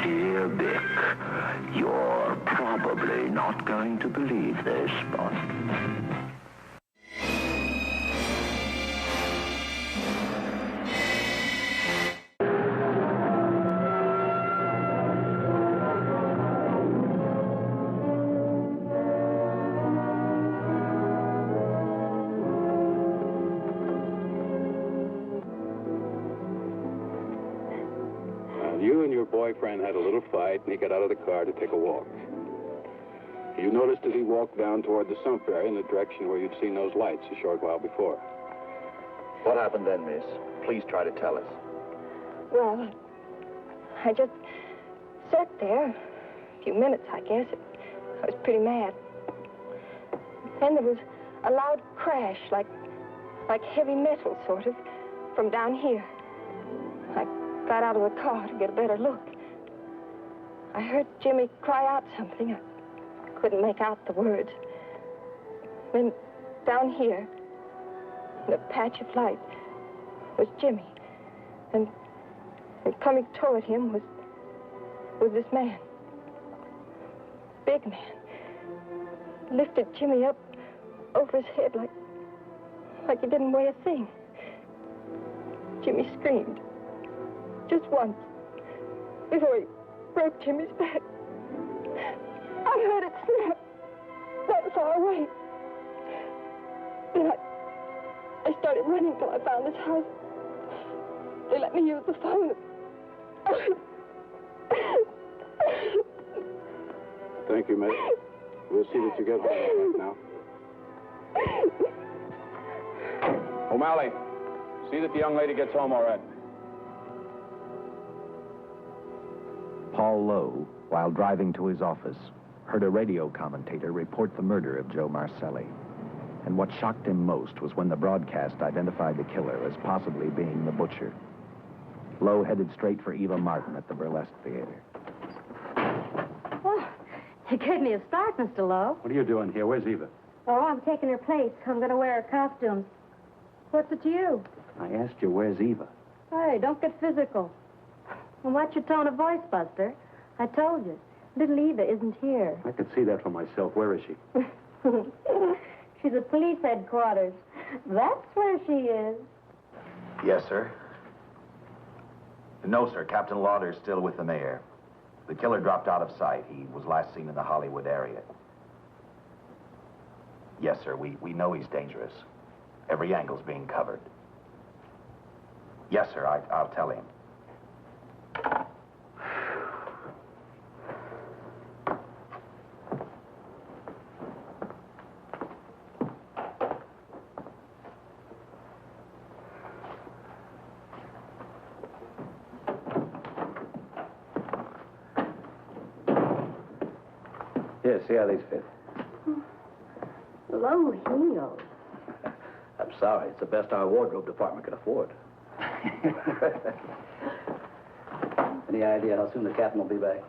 Dear Dick, you're probably not going to believe this, but... You and your boyfriend had a little fight, and he got out of the car to take a walk. You noticed that he walked down toward the sump area in the direction where you'd seen those lights a short while before. What happened then, miss? Please try to tell us. Well, I just sat there a few minutes, I guess. I was pretty mad. Then there was a loud crash, like heavy metal, sort of, from down here. I got out of the car to get a better look. I heard Jimmy cry out something. I couldn't make out the words. Then down here, in a patch of light, was Jimmy. And coming toward him was this man. Big man. Lifted Jimmy up over his head like he didn't weigh a thing. Jimmy screamed. Just once. Before he broke Jimmy's back. I heard it snap. That far away. Then I started running till I found this house. They let me use the phone. Thank you, mate. We'll see that you get home right now. O'Malley, see that the young lady gets home all right. Paul Lowe, while driving to his office, heard a radio commentator report the murder of Joe Marcelli. And what shocked him most was when the broadcast identified the killer as possibly being the butcher. Lowe headed straight for Eva Martin at the Burlesque Theater. Oh, you gave me a start, Mr. Lowe. What are you doing here? Where's Eva? Oh, I'm taking her place. I'm going to wear her costume. What's it to you? I asked you, where's Eva? Hey, don't get physical. And watch your tone of voice, Buster. I told you. Little Eva isn't here. I could see that for myself. Where is she? She's at police headquarters. That's where she is. Yes, sir. No, sir. Captain Lauder's still with the mayor. The killer dropped out of sight. He was last seen in the Hollywood area. Yes, sir. We know he's dangerous. Every angle's being covered. Yes, sir. I'll tell him. Here, see how these fit. Low heels. I'm sorry. It's the best our wardrobe department can afford. Any idea how soon the captain will be back?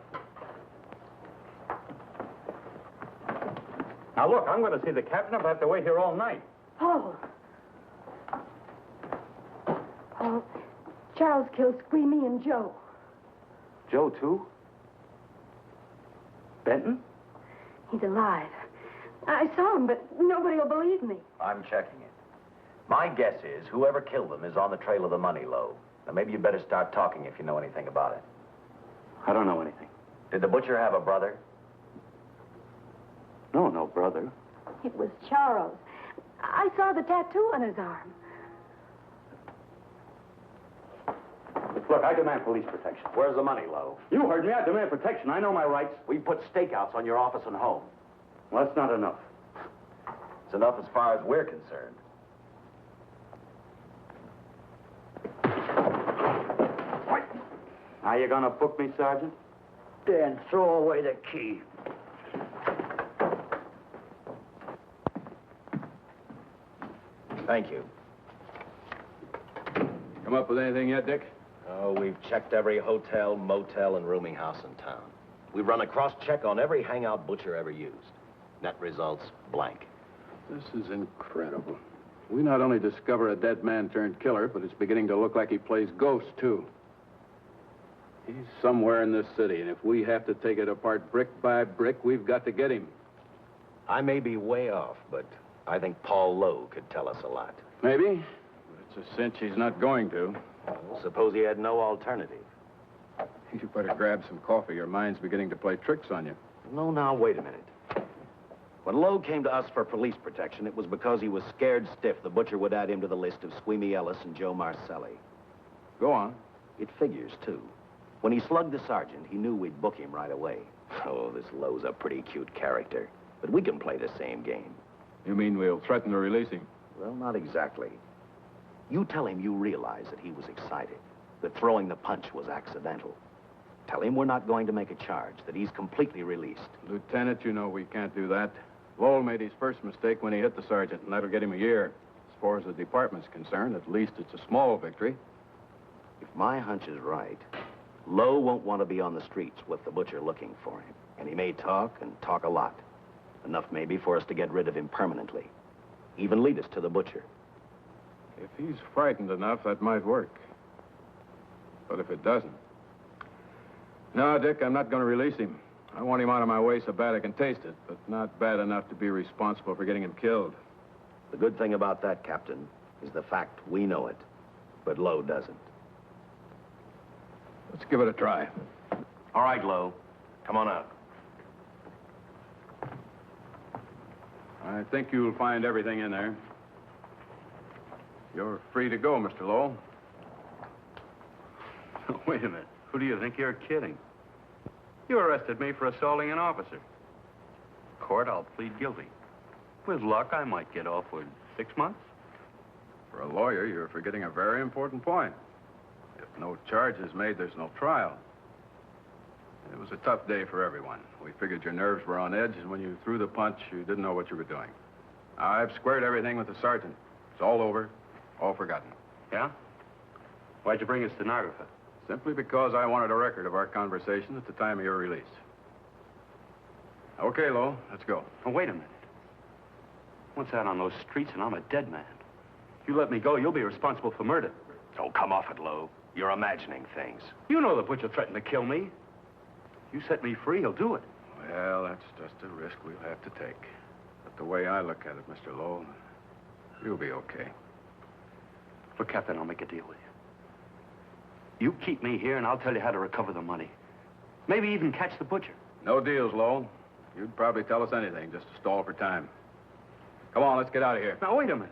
Now, look, I'm going to see the captain if I have to wait here all night. Paul. Paul, Charles killed Squeamy and Joe. Joe, too? Benton? He's alive. I saw him, but nobody will believe me. I'm checking it. My guess is whoever killed them is on the trail of the money, Lowe. Now, maybe you better start talking if you know anything about it. I don't know anything. Did the butcher have a brother? No brother. It was Charles. I saw the tattoo on his arm. Look, I demand police protection. Where's the money, Lowe? You heard me. I demand protection. I know my rights. We put stakeouts on your office and home. Well, that's not enough. It's enough as far as we're concerned. Now you gonna book me, Sergeant? Dan, throw away the key. Thank you. Come up with anything yet, Dick? Oh, we've checked every hotel, motel, and rooming house in town. We've run a cross-check on every hangout butcher ever used. Net results, blank. This is incredible. We not only discover a dead man turned killer, but it's beginning to look like he plays ghost, too. He's somewhere in this city, and if we have to take it apart brick by brick, we've got to get him. I may be way off, but I think Paul Lowe could tell us a lot. Maybe. But it's a cinch he's not going to. Well, suppose he had no alternative. You better grab some coffee. Your mind's beginning to play tricks on you. No, now, wait a minute. When Lowe came to us for police protection, it was because he was scared stiff the butcher would add him to the list of Squeamy Ellis and Joe Marcelli. Go on. It figures, too. When he slugged the sergeant, he knew we'd book him right away. Oh, this Lowe's a pretty cute character. But we can play the same game. You mean we'll threaten to release him? Well, not exactly. You tell him you realize that he was excited, that throwing the punch was accidental. Tell him we're not going to make a charge, that he's completely released. Lieutenant, you know we can't do that. Lowell made his first mistake when he hit the sergeant, and that'll get him a year. As far as the department's concerned, at least it's a small victory. If my hunch is right, Lowe won't want to be on the streets with the butcher looking for him. And he may talk, and talk a lot. Enough maybe for us to get rid of him permanently. Even lead us to the butcher. If he's frightened enough, that might work. But if it doesn't... No, Dick, I'm not going to release him. I want him out of my way so bad I can taste it, but not bad enough to be responsible for getting him killed. The good thing about that, Captain, is the fact we know it, but Lowe doesn't. Let's give it a try. All right, Lowe. Come on out. I think you'll find everything in there. You're free to go, Mr. Lowe. Wait a minute. Who do you think you're kidding? You arrested me for assaulting an officer. Court, I'll plead guilty. With luck, I might get off with 6 months. For a lawyer, you're forgetting a very important point. If no charge is made, there's no trial. It was a tough day for everyone. We figured your nerves were on edge, and when you threw the punch, you didn't know what you were doing. I've squared everything with the sergeant. It's all over, all forgotten. Yeah? Why'd you bring a stenographer? Simply because I wanted a record of our conversation at the time of your release. Okay, Lowe, let's go. Oh, wait a minute. Once out on those streets and I'm a dead man. If you let me go, you'll be responsible for murder. Oh, come off it, Lowe. You're imagining things. You know the butcher threatened to kill me. You set me free, he'll do it. Well, that's just a risk we'll have to take. But the way I look at it, Mr. Lowe, you'll be okay. Look, Captain, I'll make a deal with you. You keep me here, and I'll tell you how to recover the money. Maybe even catch the butcher. No deals, Lowe. You'd probably tell us anything just to stall for time. Come on, let's get out of here. Now, wait a minute.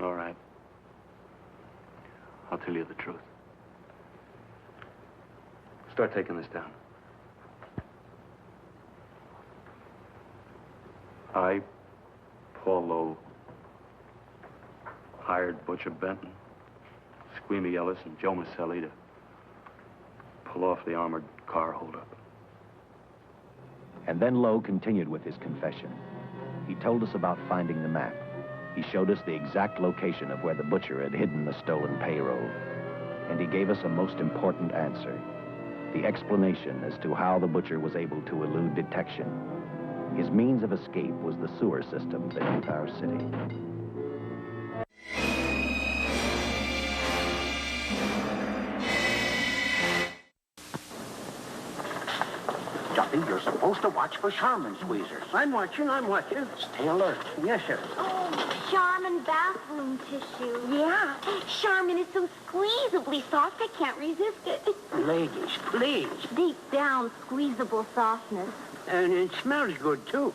All right. I'll tell you the truth. Start taking this down. I, Paul Lowe, hired Butcher Benton, Squeamy Ellis, and Joe Maselli to pull off the armored car holdup. And then Lowe continued with his confession. He told us about finding the map. He showed us the exact location of where the butcher had hidden the stolen payroll. And he gave us a most important answer. The explanation as to how the butcher was able to elude detection. His means of escape was the sewer system beneath our city. Duffy, you're supposed to watch for Charmin squeezers. I'm watching. Stay alert. Yes, sir. Oh, Charmin bathroom tissue. Yeah. Charmin is so squeezably soft, I can't resist it. Ladies, please. Deep down, squeezable softness. And it smells good, too.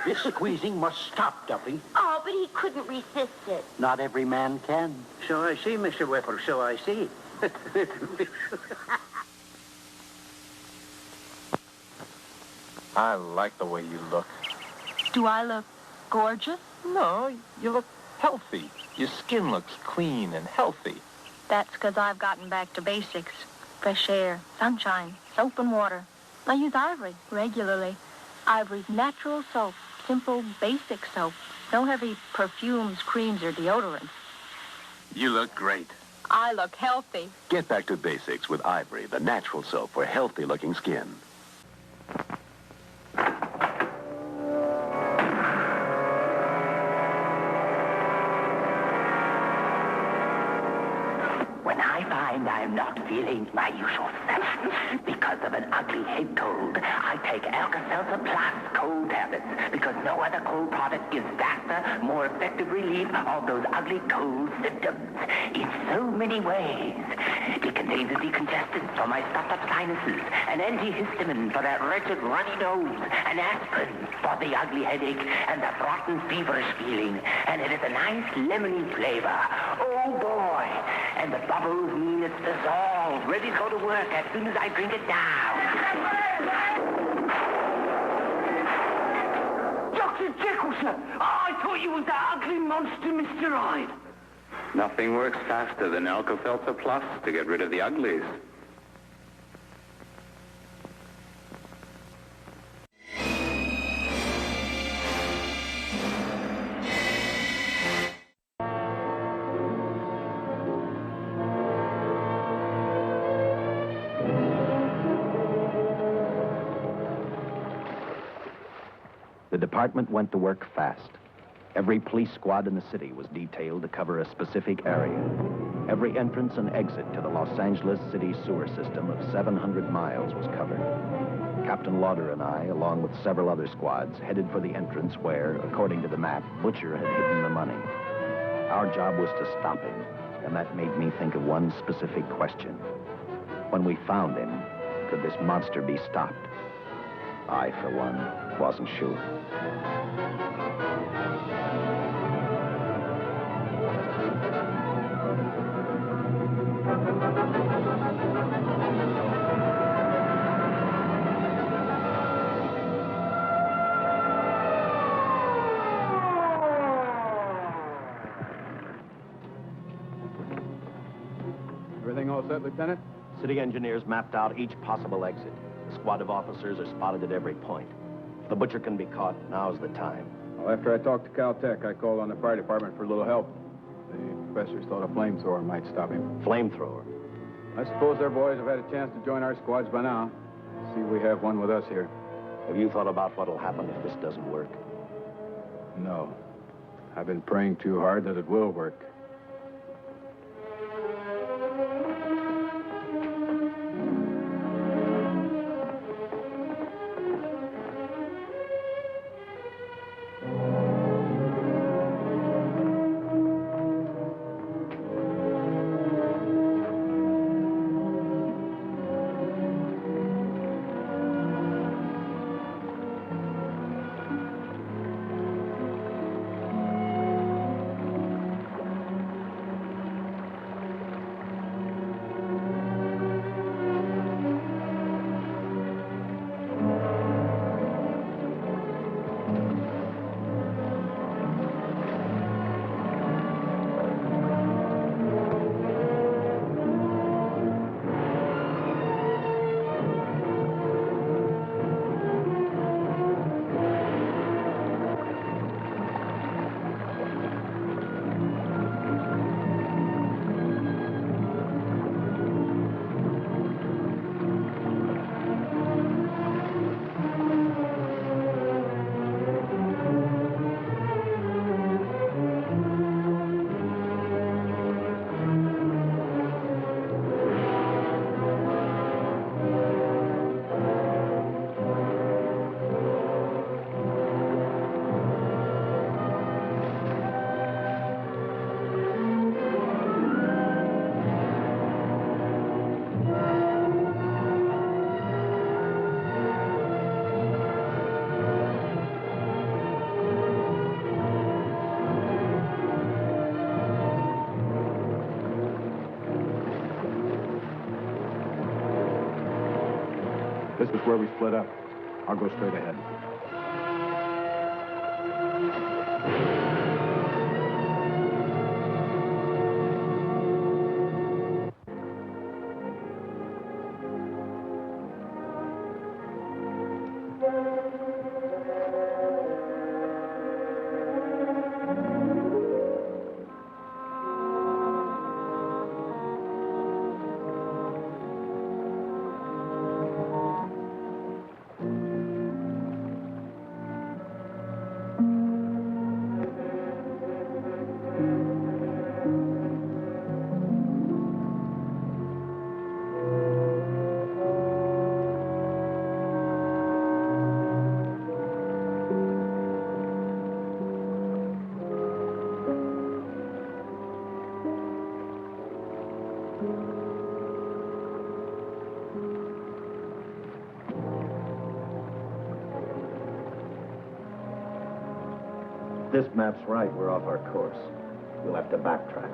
This squeezing must stop, Duffy. Oh, but he couldn't resist it. Not every man can. So I see, Mr. Whipple, so I see. I like the way you look. Do I look gorgeous? No, you look healthy. Your skin looks clean and healthy. That's because I've gotten back to basics. Fresh air, sunshine, soap and water. I use Ivory regularly. Ivory's natural soap. Simple, basic soap. No heavy perfumes, creams, or deodorants. You look great. I look healthy. Get back to basics with Ivory, the natural soap for healthy-looking skin. When I find I'm not feeling my usual self because of an ugly head cold, I take Alka-Seltzer Plus cold tablets because no other cold product gives faster, more effective relief of those ugly cold symptoms in so many ways. It contains a decongestant for my stuffed-up sinuses, an antihistamine for that wretched runny nose, an aspirin for the ugly headache and the rotten feverish feeling, and it has a nice lemony flavor. Oh, boy! And the bubbles mean it's dissolved, ready to go to work as soon as I drink it down. Dr. Jekyll, sir! I thought you was that ugly monster, Mr. Hyde. Nothing works faster than Alka-Seltzer Plus to get rid of the uglies. department went to work fast. Every police squad in the city was detailed to cover a specific area. Every entrance and exit to the Los Angeles city sewer system of 700 miles was covered. Captain Lauder and I, along with several other squads, headed for the entrance where, according to the map, Butcher had hidden the money. Our job was to stop him, and that made me think of one specific question. When we found him, could this monster be stopped? I, for one, wasn't sure. Everything all set, Lieutenant? City engineers mapped out each possible exit. A squad of officers are spotted at every point. If the Butcher can be caught, now's the time. Well, after I talked to Caltech, I called on the fire department for a little help. The professors thought a flamethrower might stop him. Flamethrower? I suppose their boys have had a chance to join our squads by now. See, we have one with us here. Have you thought about what'll happen if this doesn't work? No. I've been praying too hard that it will work. This is where we split up. I'll go straight ahead. This map's right, we're off our course. We'll have to backtrack.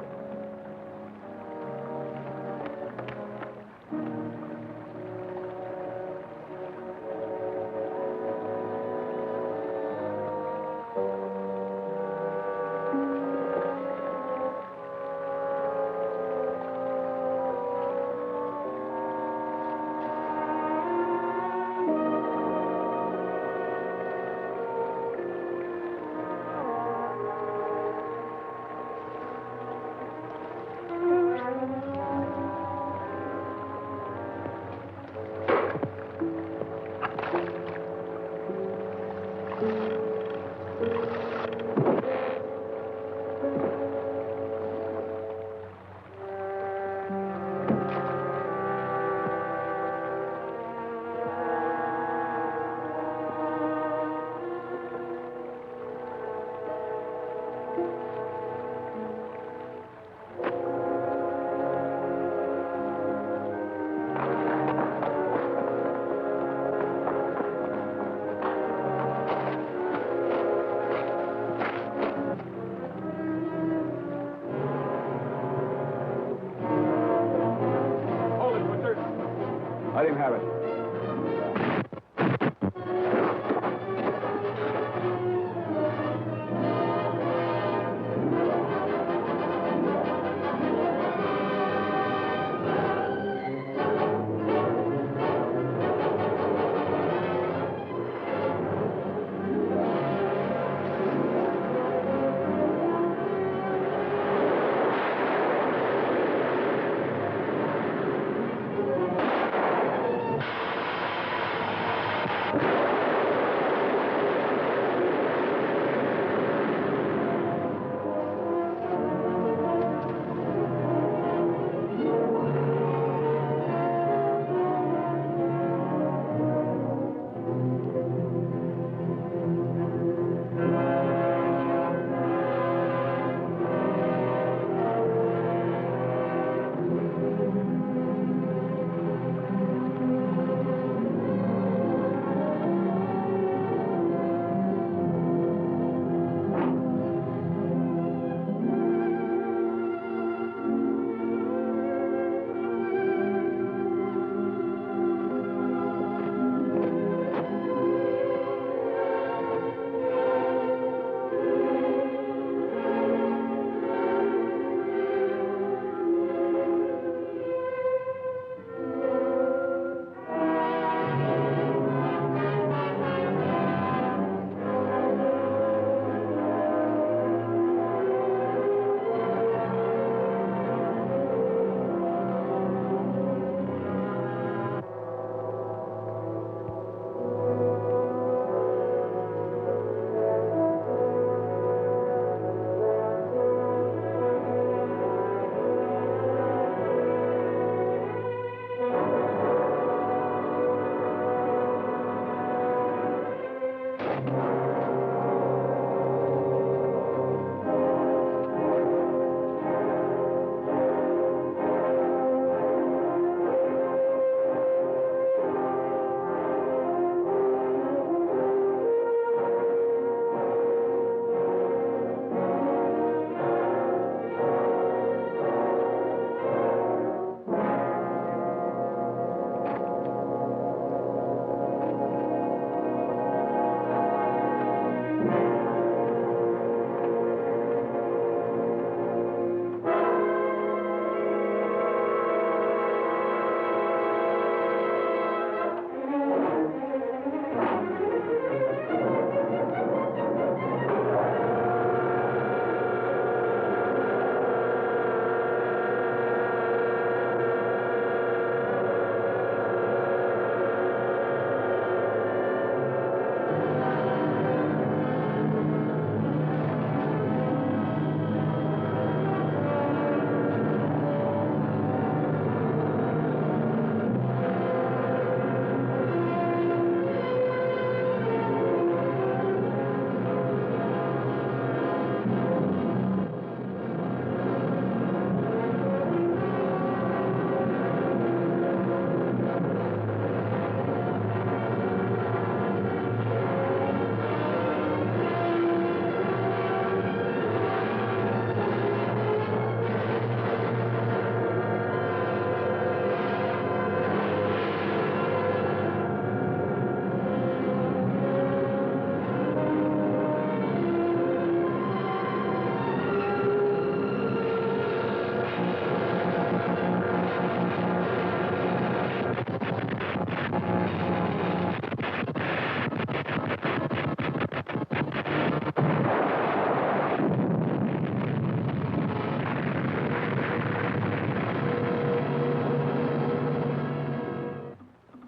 Let him have it.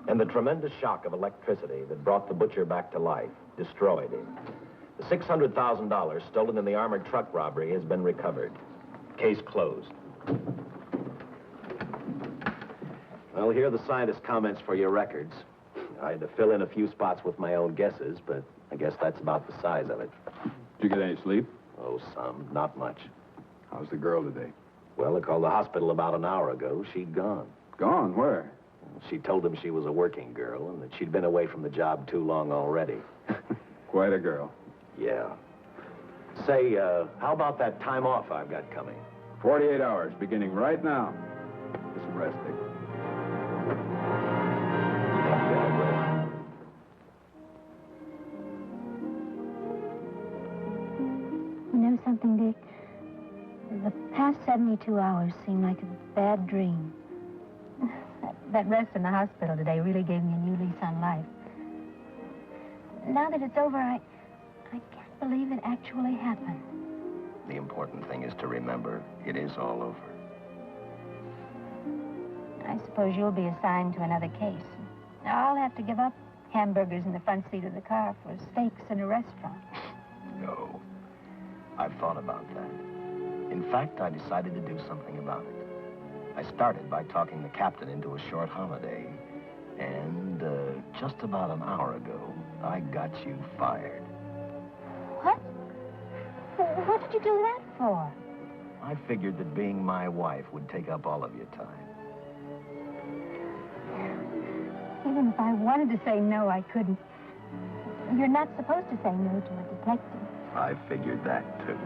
And the tremendous shock of electricity that brought the butcher back to life destroyed him. The $600,000 stolen in the armored truck robbery has been recovered. Case closed. Well, here are the scientist's comments for your records. I had to fill in a few spots with my own guesses, but I guess that's about the size of it. Did you get any sleep? Oh, some. Not much. How's the girl today? Well, I called the hospital about an hour ago. She'd gone. Gone? Where? She told them she was a working girl and that she'd been away from the job too long already. Quite a girl. Yeah. Say, how about that time off I've got coming? 48 hours, beginning right now. Get some rest, Dick. last 72 hours seem like a bad dream. That rest in the hospital today really gave me a new lease on life. Now that it's over, I can't believe it actually happened. The important thing is to remember it is all over. I suppose you'll be assigned to another case. Now, I'll have to give up hamburgers in the front seat of the car for steaks in a restaurant. No. I've thought about that. In fact, I decided to do something about it. I started by talking the captain into a short holiday. And just about an hour ago, I got you fired. What? What did you do that for? I figured that being my wife would take up all of your time. Even if I wanted to say no, I couldn't. You're not supposed to say no to a detective. I figured that, too.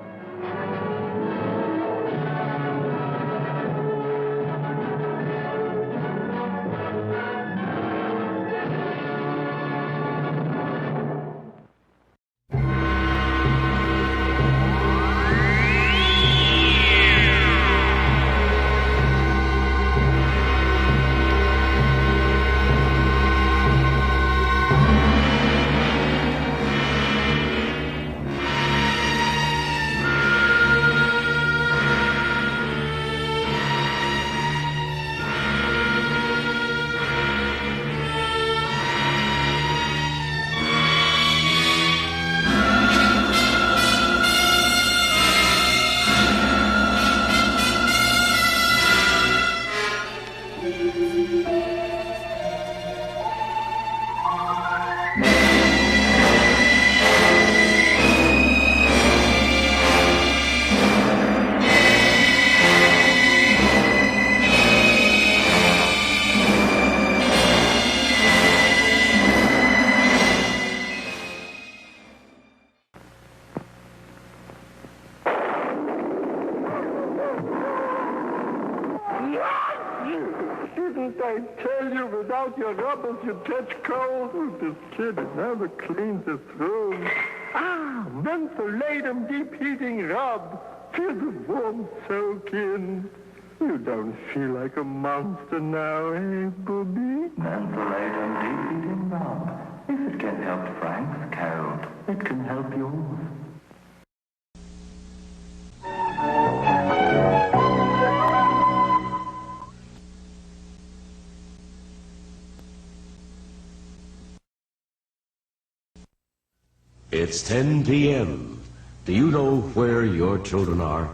Didn't I tell you without your rubbers you'd catch cold? Oh, this kid never cleans his room. Ah, mentholatum deep heating rub. Feel the warmth soak in. You don't feel like a monster now, eh, Booby? Mentholatum deep heating rub. If it can help Frank's cold, it can help yours. It's 10 p.m. Do you know where your children are?